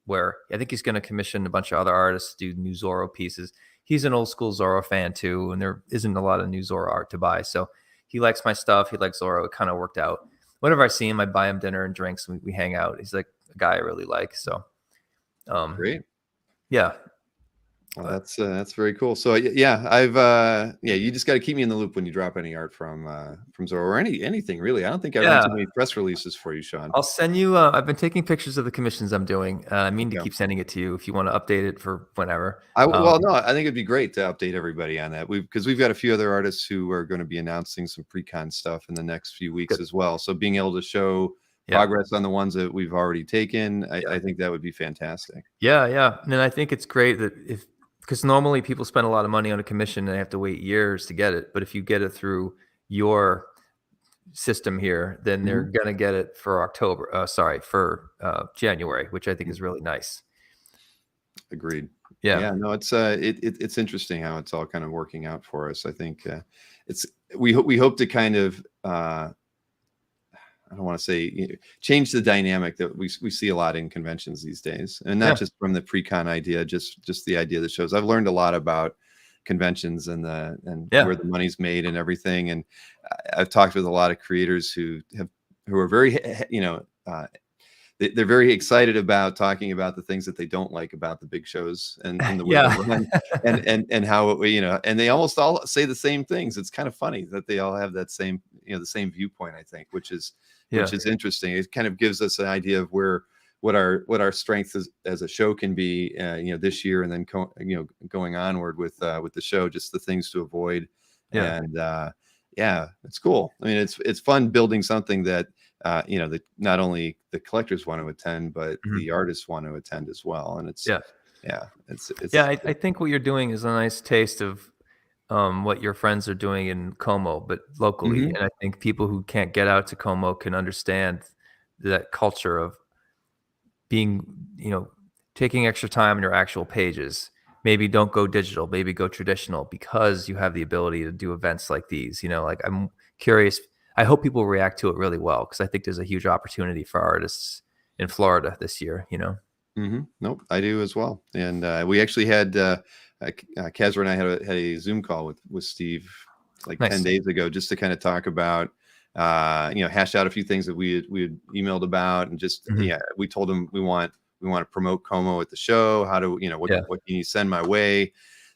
where I think he's going to commission a bunch of other artists to do new Zorro pieces. He's an old school Zorro fan too, and there isn't a lot of new Zorro art to buy. So he likes my stuff. He likes Zorro. It kind of worked out. Whenever I see him, I buy him dinner and drinks, and we hang out. He's like a guy I really like. So. Um, Great. yeah, Well, but that's very cool. So yeah, I've you just got to keep me in the loop when you drop any art from Zorro or anything really. I don't think I run yeah, too many press releases for you, Sean. I'll send you. I've been taking pictures of the commissions I'm doing. I mean to Okay. keep sending it to you if you want to update it for whenever. Well, no, I think it'd be great to update everybody on that. Because we've got a few other artists who are going to be announcing some pre-con stuff in the next few weeks Good. as well. So being able to show Yeah, progress on the ones that we've already taken, I think that would be fantastic. yeah, yeah. And I think it's great that because normally people spend a lot of money on a commission and they have to wait years to get it. But if you get it through your system here, then they're Mhm. gonna get it for October. Sorry, for January, which I think is really nice. Agreed. Yeah, Yeah, no, it's interesting how it's all kind of working out for us. I think it's we hope to kind of I don't want to say change the dynamic that we see a lot in conventions these days, and not yeah, just from the pre-con idea, just the idea that shows. I've learned a lot about conventions and yeah, where the money's made and everything. And I've talked with a lot of creators who are very they're very excited about talking about the things that they don't like about the big shows and the way they're yeah, run and how and they almost all say the same things. It's kind of funny that they all have that same the same viewpoint, I think, which is yeah, interesting. It kind of gives us an idea of what our strength as a show can be this year, and then going onward with the show, just the things to avoid. yeah. And yeah, it's cool. I mean, it's fun building something that that not only the collectors want to attend, but Mhm. the artists want to attend as well. And Yeah. Yeah, it's I think what you're doing is a nice taste of what your friends are doing in Como, but locally. Mhm. And I think people who can't get out to Como can understand that culture of being, taking extra time on your actual pages. Maybe don't go digital, maybe go traditional because you have the ability to do events like these. Like I'm curious. I hope people react to it really well because I think there's a huge opportunity for artists in Florida this year. Nope, I do as well. And we actually had Kazra and I had a Zoom call with Steve like 10 Nice. days ago, just to kind of talk about hash out a few things that we had emailed about, and just Mhm. we told him we want to promote Como at the show. How do Yeah. what can you send my way?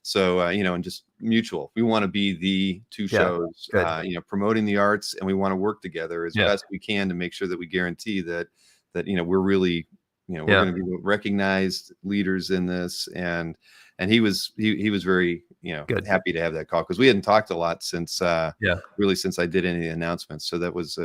So and just mutual. We want to be the two Yeah. shows, Good. promoting the arts, and we want to work together as Yeah. best we can to make sure that we guarantee that we're really we're Yeah. going to be recognized leaders in this. And he was very Good. happy to have that call, because we hadn't talked a lot since Yeah. really since I did any of the announcements. So that was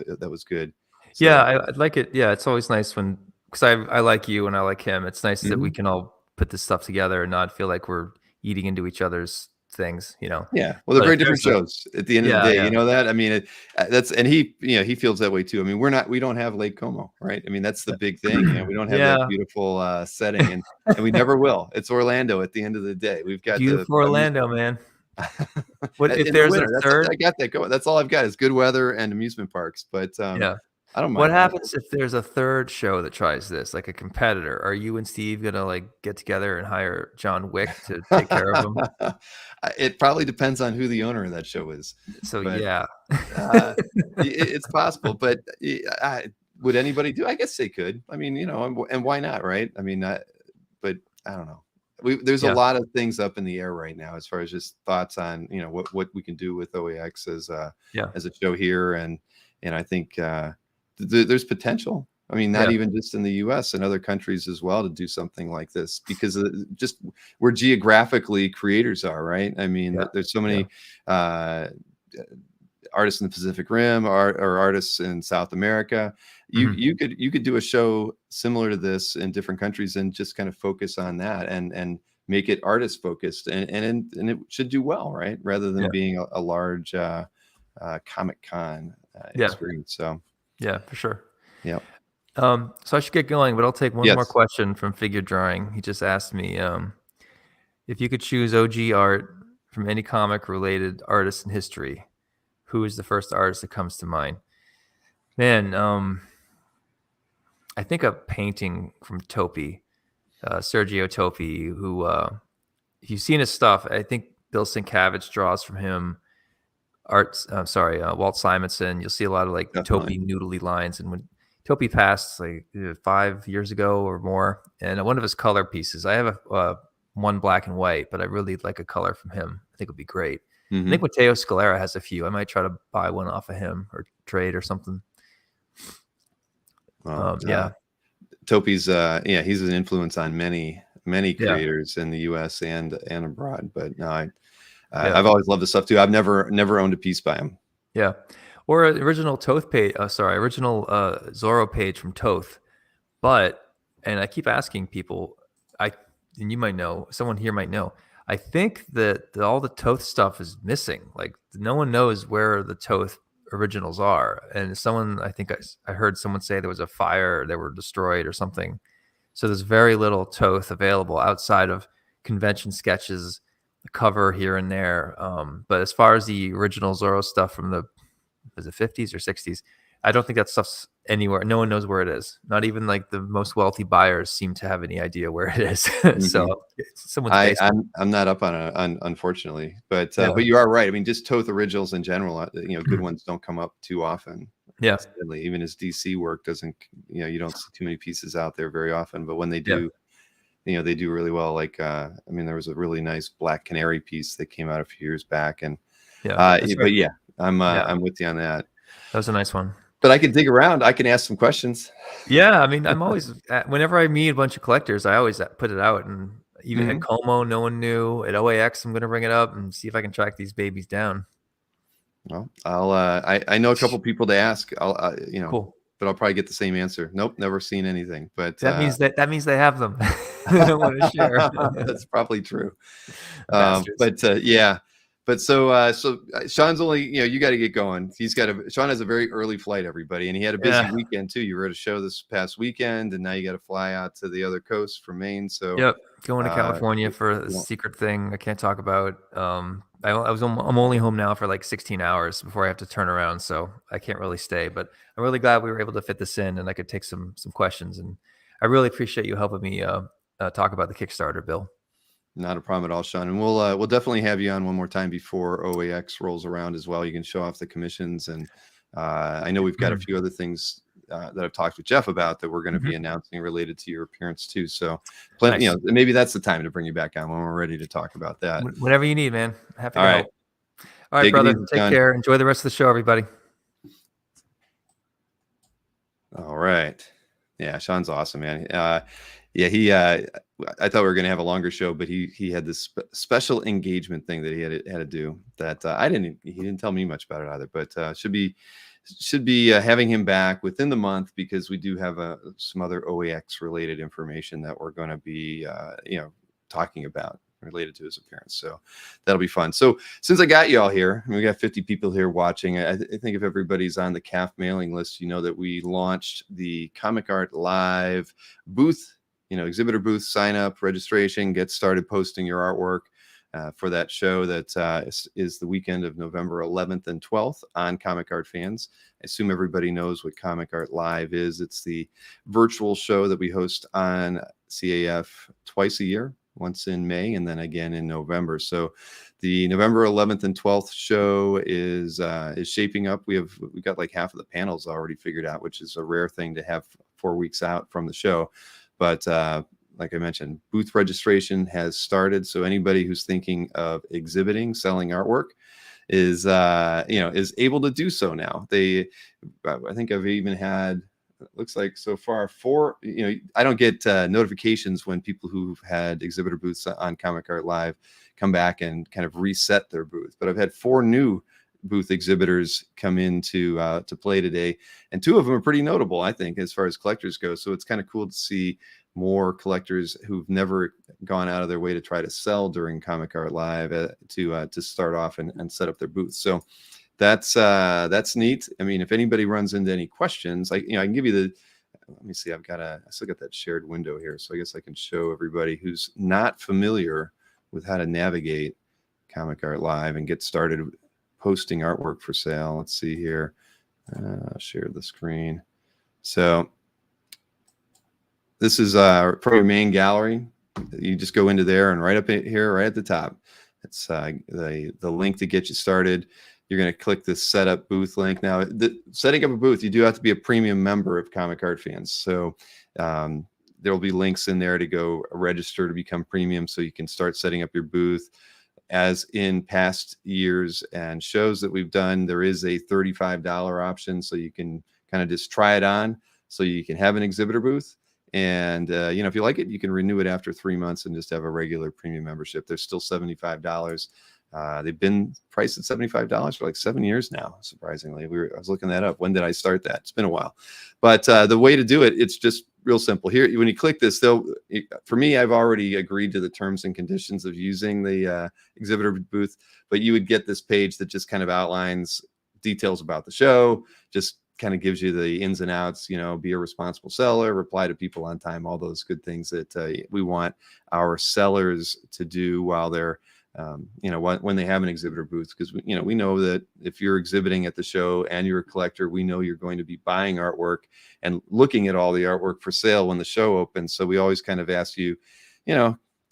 good. Yeah, So I'd like it. Yeah, it's always nice when because I like you and I like him. It's nice that we mhm. can all put this stuff together and not feel like we're eating into each other's things, you know. Yeah, well, they're But very if different there's a shows at the end of the yeah, day. yeah, You know that? I mean, that's and he feels that way too. I mean, we don't have Lake Como, right? I mean, that's the big thing. We don't have that yeah. beautiful setting, and we never will. It's Orlando at the end of the day. We've got the Beautiful Orlando, man. What if in the there's a winter. That's I third got that going. That's all I've got is good weather and amusement parks. But yeah. I don't What mind that. happens if there's a third show that tries this, like a competitor? Are you and Steve gonna, like, get together and hire John Wick to take care of him? It probably depends on who the owner of that show is, So, but yeah. it's possible. But would anybody do? I guess they could. I mean, and why not, right? I mean, but I don't know. There's a Yeah, lot of things up in the air right now as far as just thoughts on what we can do with OAX yeah, as a show here, and I think there's potential. I mean, not yeah, even just in the U.S. and other countries as well to do something like this because just where geographically creators are, right? I mean, yeah, there's so yeah. many artists in the Pacific Rim or artists in South America. You Mhm. you could do a show similar to this in different countries and just kind of focus on that and make it artist focused and it should do well, right? Rather than Yeah, being a large Comic Con yeah, experience. So yeah, for sure. yeah. So I should get going, but I'll take one more Yes. question from Figure Drawing. He just asked me, if you could choose OG art from any comic-related artist in history, who is the first artist that comes to mind? Man, I think a painting from Topi, Sergio Topi, who if you've seen his stuff, I think Bill Sienkiewicz draws from him. Walt Simonson. You'll see a lot of like Definitely. Topi noodly lines. And when Topi passed like 5 years ago or more, and one of his color pieces, I have one black and white, but I really like a color from him. I think it would be great. I think Hmm. Mateo Scalera has a few. I might try to buy one off of him or trade or something. Well, Yeah, Topi's he's an influence on many yeah, creators in the U.S. and abroad. But no, yeah, I've always loved his stuff too. I've never owned a piece by him. yeah. Or original Toth page. Original Zorro page from Toth. But and I keep asking people, and you might know, someone here might know. I think that all the Toth stuff is missing. Like no one knows where the Toth originals are. And someone, I think I heard someone say there was a fire, they were destroyed or something. So there's very little Toth available outside of convention sketches, a cover here and there. But as far as the original Zorro stuff from the was it 50s or 60s, I don't think that stuff's anywhere. No one knows where it is. Not even like the most wealthy buyers seem to have any idea where it is. So Mhm. it's someone's basement. I'm not up on it, unfortunately, but Yeah. you are right. I mean, just Toth originals in general, good Mhm. ones don't come up too often. Yeah. Sadly, even his DC work doesn't, you don't see too many pieces out there very often. But when they Yeah. do, they do really well. Like, I mean, there was a really nice Black Canary piece that came out a few years back, and Yeah. That's right. but yeah, Yeah. I'm with you on that. That was a nice one. But I can dig around. I can ask some questions. Yeah. I mean, I'm always, whenever I meet a bunch of collectors, I always put it out. And even at Mhm. Como, no one knew. At OAX, I'm going to bring it up and see if I can track these babies down. Well, I know a couple people to ask. Cool. but I'll probably get the same answer. Nope, never seen anything. But That means they have them. They don't want to share. that's probably true. Bastards. Yeah. But Sean's only, you got to get going. Sean has a very early flight, everybody, and he had a busy Yeah. weekend too. You were at a show this past weekend, and now you got to fly out to the other coast from Maine. So, Yep, going to California you- for a you know, secret thing I can't talk about. I'm only home now for like 16 hours before I have to turn around, so I can't really stay. But I'm really glad we were able to fit this in, and I could take some questions. And I really appreciate you helping me talk about the Kickstarter, Bill. not a problem at all, Sean. And we'll definitely have you on one more time before OAX rolls around as well. You can show off the commissions, and I know we've got a few other things that I've talked with Jeff about that we're going to be announcing related to your appearance too. So, Nice. maybe that's the time to bring you back on when we're ready to talk about that. Whatever you need, man. Happy All to right, help. All right, take it brother. easy, Take Sean. care. Enjoy the rest of the show, everybody. All right, yeah, Sean's awesome, man. Yeah, I thought we were going to have a longer show, but he had this special engagement thing that he had to do that he didn't tell me much about it either, but should be having him back within the month because we do have some other OAX related information that we're going to be talking about. related to his appearance. So that'll be fun. So since I got you all here, we got 50 people here watching. I think if everybody's on the CAF mailing list, you know that we launched the Comic Art Live booth, exhibitor booth, sign up, registration, get started posting your artwork for that show that is the weekend of November 11th and 12th on Comic Art Fans. I assume everybody knows what Comic Art Live is. It's the virtual show that we host on CAF twice a year, once in May and then again in November. So the November 11th and 12th show is shaping up. We've got like half of the panels already figured out, which is a rare thing to have 4 weeks out from the show. But like I mentioned, booth registration has started. So anybody who's thinking of exhibiting, selling artwork is able to do so now. I think I've even had, it looks like so far 4, I don't get notifications when people who've had exhibitor booths on Comic Art Live come back and kind of reset their booth. But I've had 4 new booth exhibitors come in to play today, and 2 of them are pretty notable, I think, as far as collectors go. So it's kind of cool to see more collectors who've never gone out of their way to try to sell during Comic Art Live to start off and set up their booths. So that's neat. I mean, if anybody runs into any questions, I can give you let me see, I still got that shared window here. So I guess I can show everybody who's not familiar with how to navigate Comic Art Live and get started posting artwork for sale. Let's see here. I'll share the screen. So this is from your main gallery. You just go into there, and right up here, right at the top, it's the link to get you started. You're going to click this setup booth link. Now, setting up a booth, you do have to be a premium member of Comic Art Fans. So there will be links in there to go register to become premium so you can start setting up your booth. As in past years and shows that we've done, there is a $35 option, so you can kind of just try it on so you can have an exhibitor booth. And, if you like it, you can renew it after 3 months and just have a regular premium membership. There's still $75. They've been priced at $75 for like 7 years now, surprisingly. I was looking that up. When did I start that? It's been a while. But the way to do it, it's just real simple. Here, when you click this, for me, I've already agreed to the terms and conditions of using the exhibitor booth, but you would get this page that just kind of outlines details about the show, just kind of gives you the ins and outs, be a responsible seller, reply to people on time, all those good things that we want our sellers to do while they're when they have an exhibitor booth, because we know that if you're exhibiting at the show and you're a collector, we know you're going to be buying artwork and looking at all the artwork for sale when the show opens. So we always kind of ask you,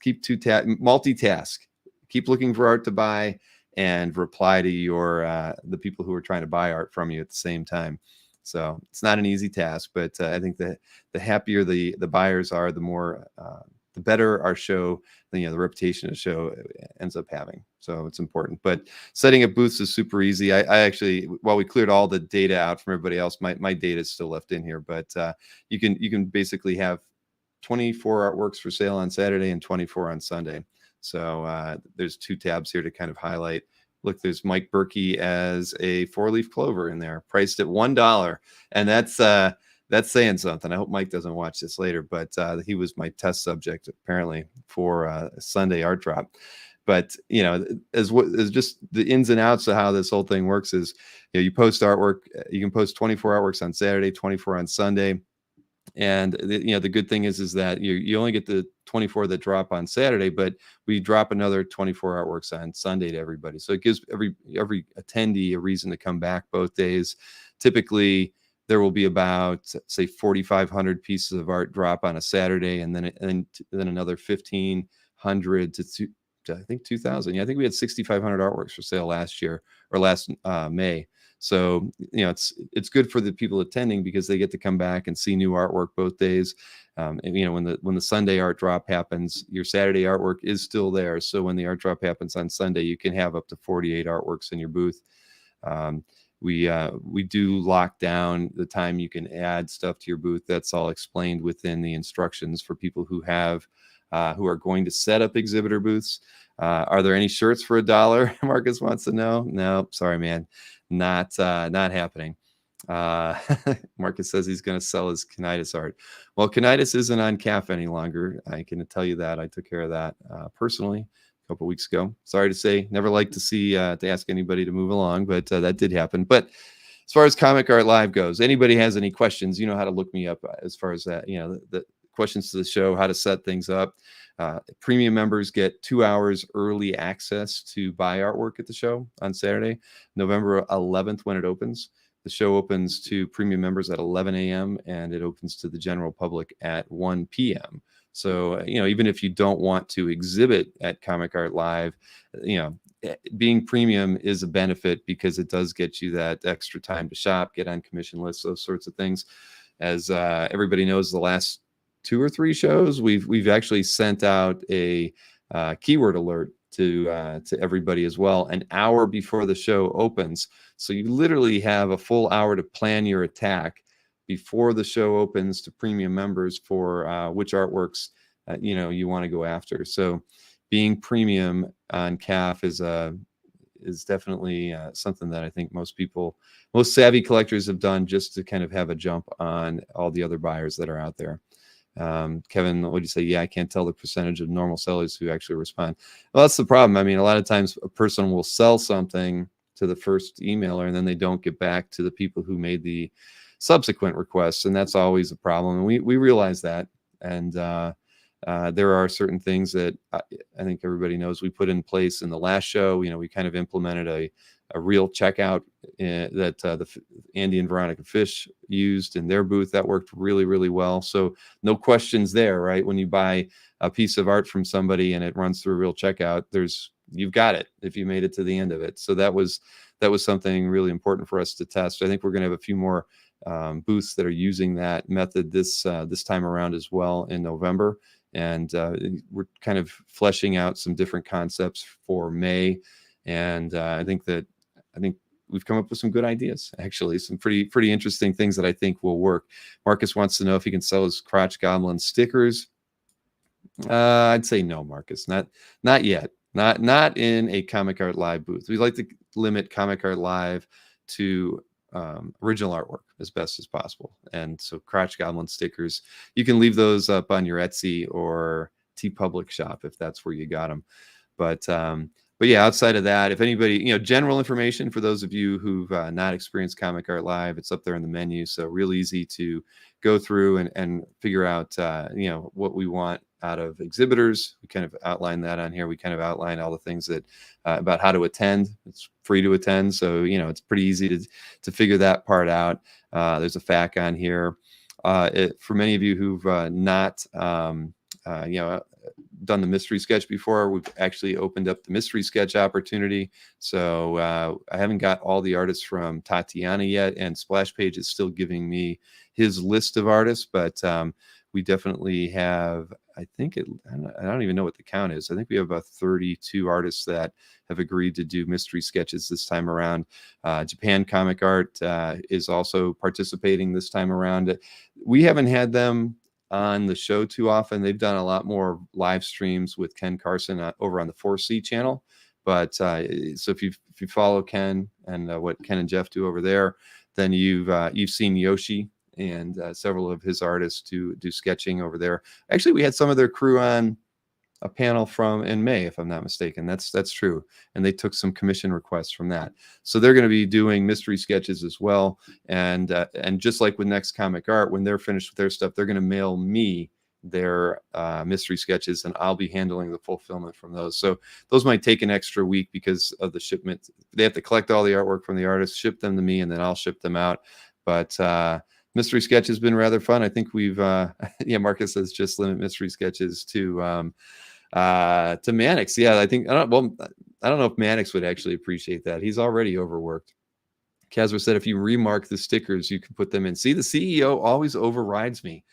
keep multitask, keep looking for art to buy and reply to your the people who are trying to buy art from you at the same time. So it's not an easy task, but I think that the happier the buyers are, the more the better our show, the reputation of the show ends up having. So it's important. But setting up booths is super easy. I actually, while we cleared all the data out from everybody else, my data is still left in here. But you can basically have 24 artworks for sale on Saturday and 24 on Sunday. So there's 2 tabs here to kind of highlight. Look, there's Mike Berkey as a 4-leaf clover in there, priced at $1, and that's saying something. I hope Mike doesn't watch this later, but he was my test subject apparently for a Sunday art drop. But as just the ins and outs of how this whole thing works is, you post artwork. You can post 24 artworks on Saturday, 24 on Sunday. And the good thing is that you only get the 24 that drop on Saturday, but we drop another 24 artworks on Sunday to everybody. So it gives every attendee a reason to come back both days. Typically, there will be about, say, 4,500 pieces of art drop on a Saturday, and then another 1,500 to I think 2,000. Yeah, I think we had 6,500 artworks for sale last May. So it's good for the people attending because they get to come back and see new artwork both days. And when the Sunday art drop happens, your Saturday artwork is still there. So when the art drop happens on Sunday, you can have up to 48 artworks in your booth. We do lock down the time you can add stuff to your booth. That's all explained within the instructions for people who are going to set up exhibitor booths. Are there any shirts for $1? Marcus wants to know. No, sorry, man, not happening. Marcus says he's going to sell his Chrononauts art. Well, Chrononauts isn't on CAF any longer. I can tell you that. I took care of that personally a couple weeks ago. Sorry to say, never like to see to ask anybody to move along, but that did happen. But as far as Comic Art Live goes, anybody has any questions, you know how to look me up as far as that, you know, the questions to the show, how to set things up. Premium members get 2 hours early access to buy artwork at the show on Saturday, November 11th when it opens. The show opens to premium members at 11 a.m. and it opens to the general public at 1 p.m. So, you know, even if you don't want to exhibit at Comic Art Live, you know, being premium is a benefit because it does get you that extra time to shop, get on commission lists, those sorts of things. As everybody knows, the last 2 or 3 shows, we've actually sent out a keyword alert to everybody as well, an hour before the show opens. So you literally have a full hour to plan your attack before the show opens to premium members for which artworks you know you want to go after. So being premium on CAF is definitely something that I think most savvy collectors have done just to kind of have a jump on all the other buyers that are out there. Kevin, what do you say? Yeah, I can't tell the percentage of normal sellers who actually respond. Well, that's the problem. I mean, a lot of times a person will sell something to the first emailer and then they don't get back to the people who made the subsequent requests. And that's always a problem. And we realize that. And there are certain things that I think everybody knows we put in place in the last show. You know, we kind of implemented a real checkout that Andy and Veronica Fish used in their booth. That worked really, really well. So no questions there, right? When you buy a piece of art from somebody and it runs through a real checkout, you've got it if you made it to the end of it. So that was something really important for us to test. I think we're going to have a few more booths that are using that method this time around as well in November. And we're kind of fleshing out some different concepts for May. And I think we've come up with some good ideas, actually, some pretty interesting things that I think will work. Marcus wants to know if he can sell his Crotch Goblin stickers. I'd say no, Marcus, not yet. Not in a Comic Art Live booth. We like to limit Comic Art Live to original artwork as best as possible. And so Crotch Goblin stickers, you can leave those up on your Etsy or TeePublic shop if that's where you got them. But yeah, outside of that, if anybody, you know, general information for those of you who've not experienced Comic Art Live, it's up there in the menu. So real easy to go through and figure out, you know, what we want out of exhibitors. We kind of outline that on here. We kind of outline all the things that about how to attend. It's free to attend. So, you know, it's pretty easy to figure that part out. There's a FAQ on here. For many of you who've not, you know, done the mystery sketch before, we've actually opened up the mystery sketch opportunity. So I haven't got all the artists from Tatiana yet, and Splash Page is still giving me his list of artists, but we definitely have, I don't even know what the count is. I think we have about 32 artists that have agreed to do mystery sketches this time around. Japan Comic Art is also participating this time around. We haven't had them on the show too often. They've done a lot more live streams with Ken Carson over on the 4C channel. But so if you follow Ken and what Ken and Jeff do over there, then you've seen Yoshi and several of his artists do sketching over there. Actually, we had some of their crew on a panel in May, if I'm not mistaken. That's true. And they took some commission requests from that. So they're going to be doing mystery sketches as well. And just like with Next Comic Art, when they're finished with their stuff, they're going to mail me their mystery sketches, and I'll be handling the fulfillment from those. So those might take an extra week because of the shipment. They have to collect all the artwork from the artists, ship them to me, and then I'll ship them out. But mystery sketch has been rather fun. I think we've yeah, Marcus says just limit mystery sketches to Mannix. Yeah, I don't know if Mannix would actually appreciate that. He's already overworked. Casper said if you remark the stickers, you can put them in. See, the CEO always overrides me.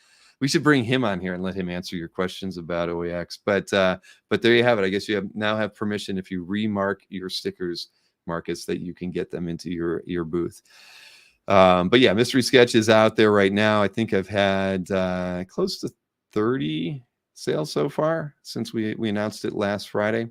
We should bring him on here and let him answer your questions about OAX. But there you have it. I guess you now have permission, if you remark your stickers, Marcus, that you can get them into your booth. But yeah, mystery sketch is out there right now. I think I've had close to 30 sales so far since we announced it last Friday.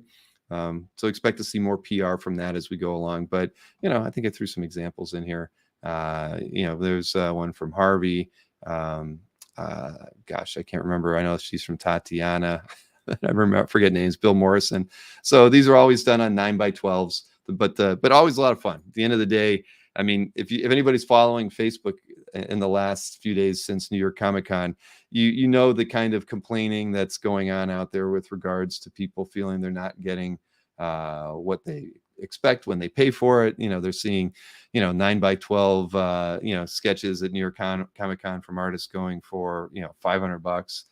So expect to see more PR from that as we go along. But, you know, I think I threw some examples in here. There's one from Harvey. Gosh, I can't remember. I know she's from Tatiana. I forget names. Bill Morrison. So these are always done on 9x12s, but always a lot of fun. At the end of the day, I mean, if anybody's following Facebook in the last few days since New York Comic Con, you know the kind of complaining that's going on out there with regards to people feeling they're not getting what they expect when they pay for it. They're seeing 9x12 sketches at New York Comic Con from artists going for $500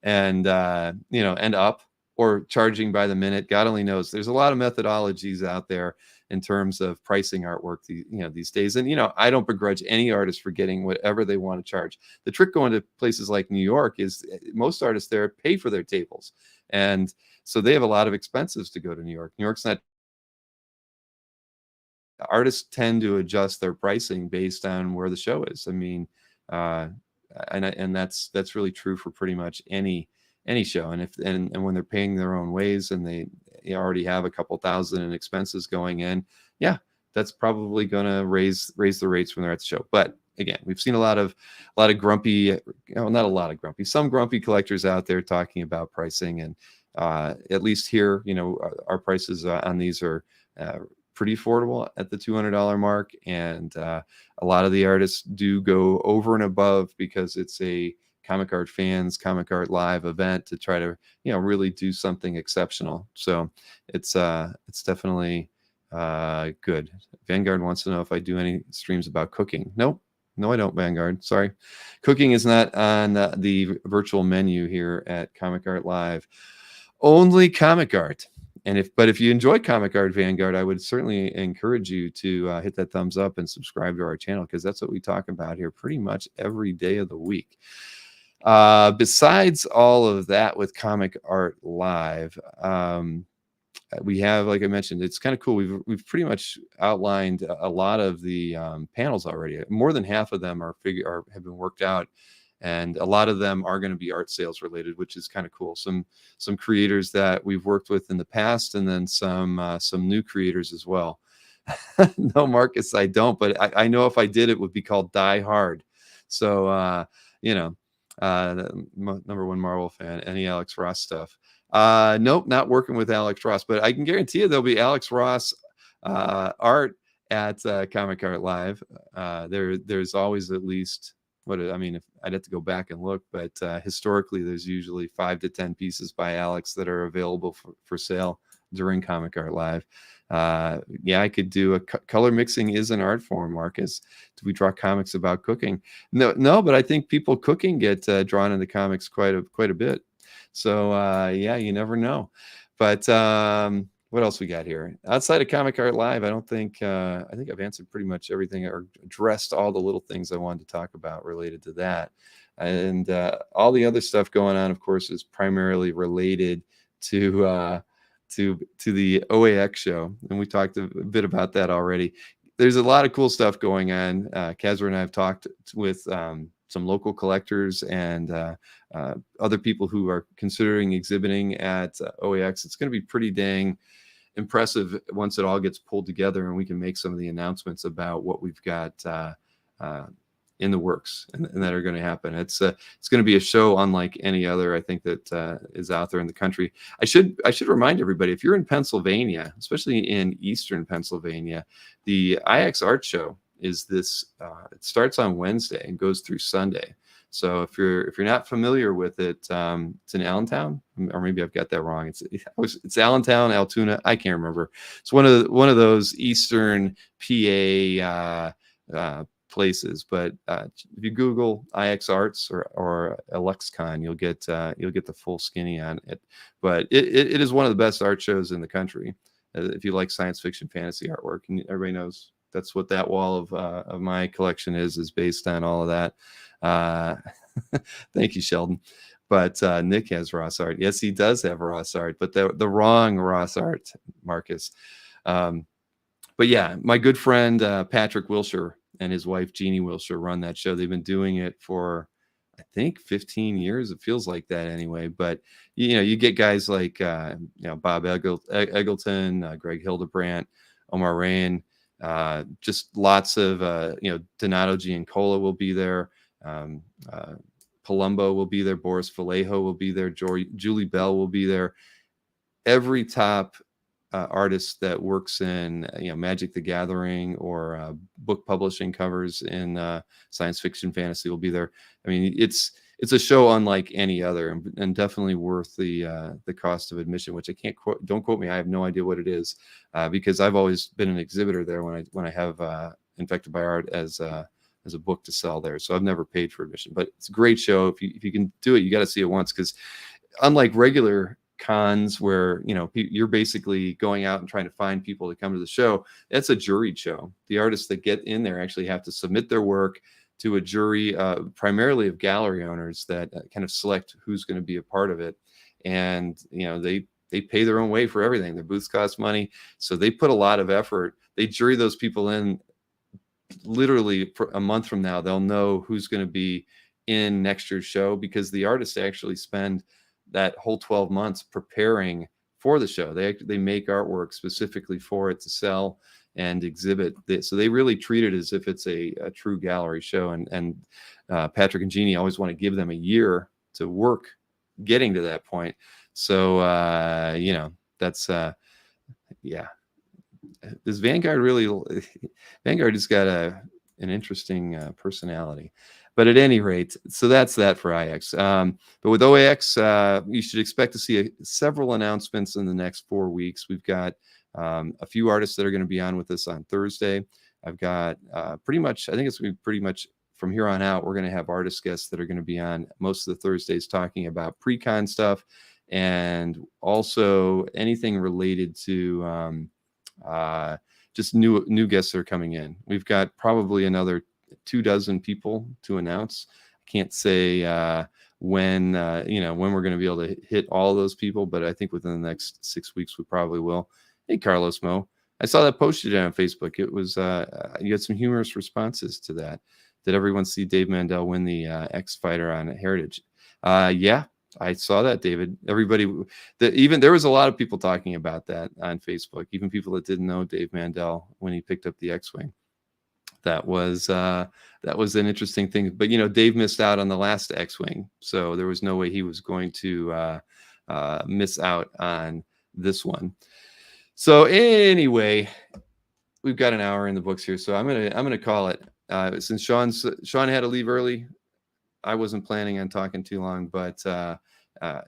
and end up, or charging by the minute. God only knows. There's a lot of methodologies out there in terms of pricing artwork these days. And I don't begrudge any artist for getting whatever they want to charge. The trick going to places like New York is most artists there pay for their tables, and so they have a lot of expenses to go to New York. New York's not. Artists tend to adjust their pricing based on where the show is. I mean, and that's really true for pretty much any show. And when they're paying their own ways and they already have a couple thousand in expenses going in, yeah, that's probably going to raise the rates when they're at the show. But again, we've seen a lot of grumpy, not a lot of grumpy, some grumpy collectors out there talking about pricing. And at least here, our prices on these are pretty affordable at the $200 mark. And a lot of the artists do go over and above because it's a Comic Art Fans, Comic Art Live event to try to, really do something exceptional. So it's definitely good. Vanguard wants to know if I do any streams about cooking. Nope. No, I don't, Vanguard. Sorry. Cooking is not on the virtual menu here at Comic Art Live. Only comic art. And if you enjoy Comic Art, Vanguard, I would certainly encourage you to hit that thumbs up and subscribe to our channel, because that's what we talk about here pretty much every day of the week. Besides all of that with Comic Art Live, we have, like I mentioned, it's kind of cool. We've pretty much outlined a lot of the panels already. More than half of them have been worked out. And a lot of them are going to be art sales related, which is kind of cool. Some creators that we've worked with in the past, and then some new creators as well. No, Marcus, I don't, but I know if I did, it would be called Die Hard. So number one Marvel fan. Any Alex Ross stuff? Nope, not working with Alex Ross, but I can guarantee you there'll be Alex Ross art at Comic Art Live. There's always at least. If I'd have to go back and look, but historically, there's usually 5 to 10 pieces by Alex that are available for sale during Comic Art Live. I could do color mixing is an art form, Marcus. Do we draw comics about cooking? No, but I think people cooking get drawn into comics quite a bit. So you never know. But what else we got here? Outside of Comic Art Live, I think I've answered pretty much everything, or addressed all the little things I wanted to talk about related to that. And all the other stuff going on, of course, is primarily related to the OA Expo, and we talked a bit about that already. There's a lot of cool stuff going on. Kazra and I have talked with some local collectors and other people who are considering exhibiting at OAX. It's going to be pretty dang impressive once it all gets pulled together and we can make some of the announcements about what we've got in the works and that are going to happen. It's going to be a show unlike any other, I think, that is out there in the country. I should remind everybody, if you're in Pennsylvania, especially in Eastern Pennsylvania, the IX Art Show is this. It starts on Wednesday and goes through Sunday. So if you're not familiar with it, it's in Allentown, or maybe I've got that wrong. It's Allentown, Altoona. I can't remember. It's one of those Eastern PA places. But if you Google IX Arts or AlexCon, you'll get the full skinny on it. But it is one of the best art shows in the country. If you like science fiction, fantasy artwork, and everybody knows that's what that wall of my collection is based on all of that. Thank you, Sheldon. But Nick has Ross art. Yes, he does have Ross art, but the wrong Ross art, Marcus. But yeah, my good friend Patrick Wilshire and his wife Jeannie Wilshire run that show. They've been doing it for, I think, 15 years. It feels like that anyway. But you get guys like Bob Eggleton, Greg Hildebrandt, Omar Rain, Just lots of, Donato Giancola will be there. Palumbo will be there. Boris Vallejo will be there. Julie Bell will be there. Every top artist that works in Magic the Gathering or book publishing covers in science fiction fantasy will be there. I mean, it's a show unlike any other, and definitely worth the cost of admission, which I can't quote. Don't quote me. I have no idea what it is, because I've always been an exhibitor there when I have Infected by Art as a book to sell there. So I've never paid for admission, but it's a great show. If you can do it, you got to see it once, because unlike regular cons where you're basically going out and trying to find people to come to the show, that's a juried show. The artists that get in there actually have to submit their work to a jury, primarily of gallery owners that kind of select who's going to be a part of it. And they pay their own way for everything. Their booths cost money, so they put a lot of effort. They jury those people in. Literally a month from now, they'll know who's going to be in next year's show, because the artists actually spend that whole 12 months preparing for the show. They make artwork specifically for it to sell and exhibit. So they really treat it as if it's a true gallery show. And Patrick and Jeannie always want to give them a year to work getting to that point. So, that's, yeah. Does Vanguard has got an interesting personality. But at any rate, so that's that for IX. But with OAX, you should expect to see several announcements in the next 4 weeks. We've got a few artists that are going to be on with us on Thursday. I've got pretty much, I think it's going to be pretty much from here on out, we're going to have artist guests that are going to be on most of the Thursdays talking about pre-con stuff, and also anything related to just new guests that are coming in. We've got probably another 24 people to announce. I can't say when we're going to be able to hit all those people, but I think within the next 6 weeks we probably will. Hey, Carlos Mo, I saw that posted on Facebook. It was you had some humorous responses to that. Did everyone see Dave Mandel win the X Fighter on Heritage? Yeah, I saw that, David. Everybody, even there was a lot of people talking about that on Facebook. Even people that didn't know Dave Mandel when he picked up the X-Wing. That was an interesting thing. But Dave missed out on the last X-Wing, so there was no way he was going to miss out on this one. So anyway, we've got an hour in the books here, so I'm gonna call it. Since Sean had to leave early, I wasn't planning on talking too long, but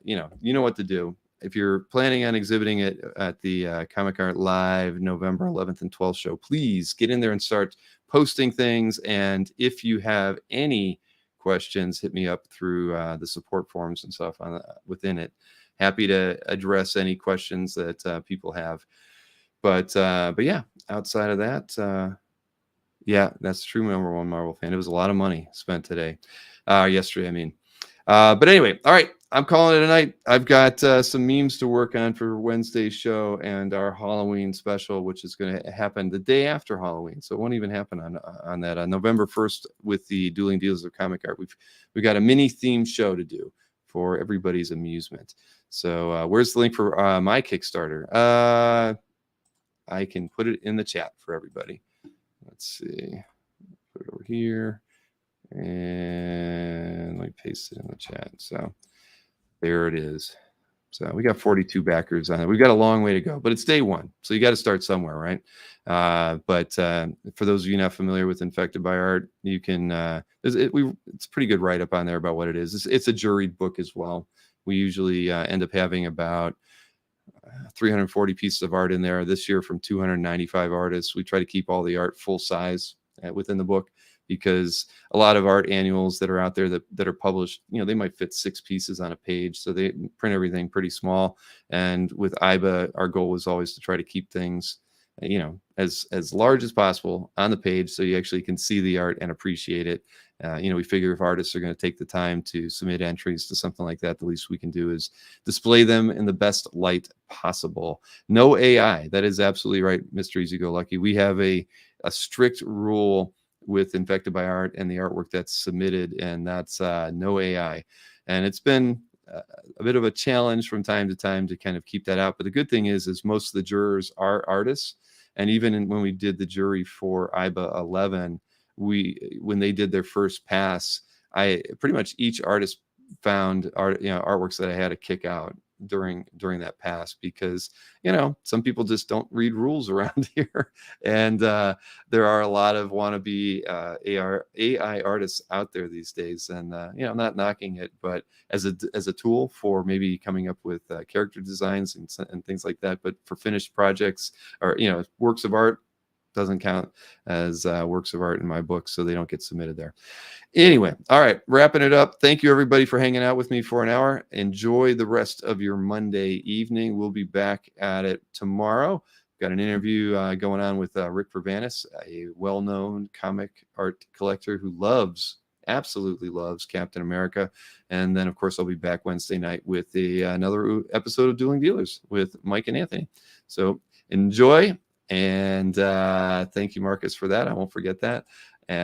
you know what to do. If you're planning on exhibiting it at the Comic Art Live November 11th and 12th show, please get in there and start posting things. And if you have any questions, hit me up through the support forums and stuff within it. Happy to address any questions that people have. But yeah, outside of that, yeah, that's true. #1 Marvel fan. It was a lot of money spent yesterday, I mean. But anyway, all right, I'm calling it a night. I've got some memes to work on for Wednesday's show and our Halloween special, which is going to happen the day after Halloween. So it won't even happen on that on November 1st with the Dueling Deals of Comic Art. We've got a mini theme show to do for everybody's amusement. So where's the link for my Kickstarter? I can put it in the chat for everybody. Let's see. Put it over here. And let me paste it in the chat. So there it is. So we got 42 backers on it. We've got a long way to go, but it's day one. So you got to start somewhere, right? But for those of you not familiar with Infected by Art, you can, it's a pretty good write-up on there about what it is. It's a juried book as well. We usually end up having about 340 pieces of art in there this year from 295 artists. We try to keep all the art full size within the book, because a lot of art annuals that are out there that are published, they might fit 6 pieces on a page. So they print everything pretty small. And with IBA, our goal was always to try to keep things, as large as possible on the page, so you actually can see the art and appreciate it. We figure if artists are going to take the time to submit entries to something like that, the least we can do is display them in the best light possible. No AI. That is absolutely right, Mr. Easy Go Lucky. We have a strict rule with Infected by Art and the artwork that's submitted, and that's no AI. And it's been a bit of a challenge from time to time to kind of keep that out. But the good thing is most of the jurors are artists. And even when we did the jury for IBA 11, when they did their first pass, I pretty much each artist found artworks that I had to kick out during that pass, because some people just don't read rules around here, and there are a lot of wannabe AI artists out there these days, and I'm not knocking it, but as a tool for maybe coming up with character designs and things like that, but for finished projects or works of art, doesn't count as works of art in my book, so they don't get submitted there. Anyway, all right, wrapping it up. Thank you, everybody, for hanging out with me for an hour. Enjoy the rest of your Monday evening. We'll be back at it tomorrow. Got an interview going on with Rick Remender, a well-known comic art collector who absolutely loves Captain America. And then, of course, I'll be back Wednesday night with another episode of Dueling Dealers with Mike and Anthony. So enjoy. And thank you, Marcus, for that. I won't forget that.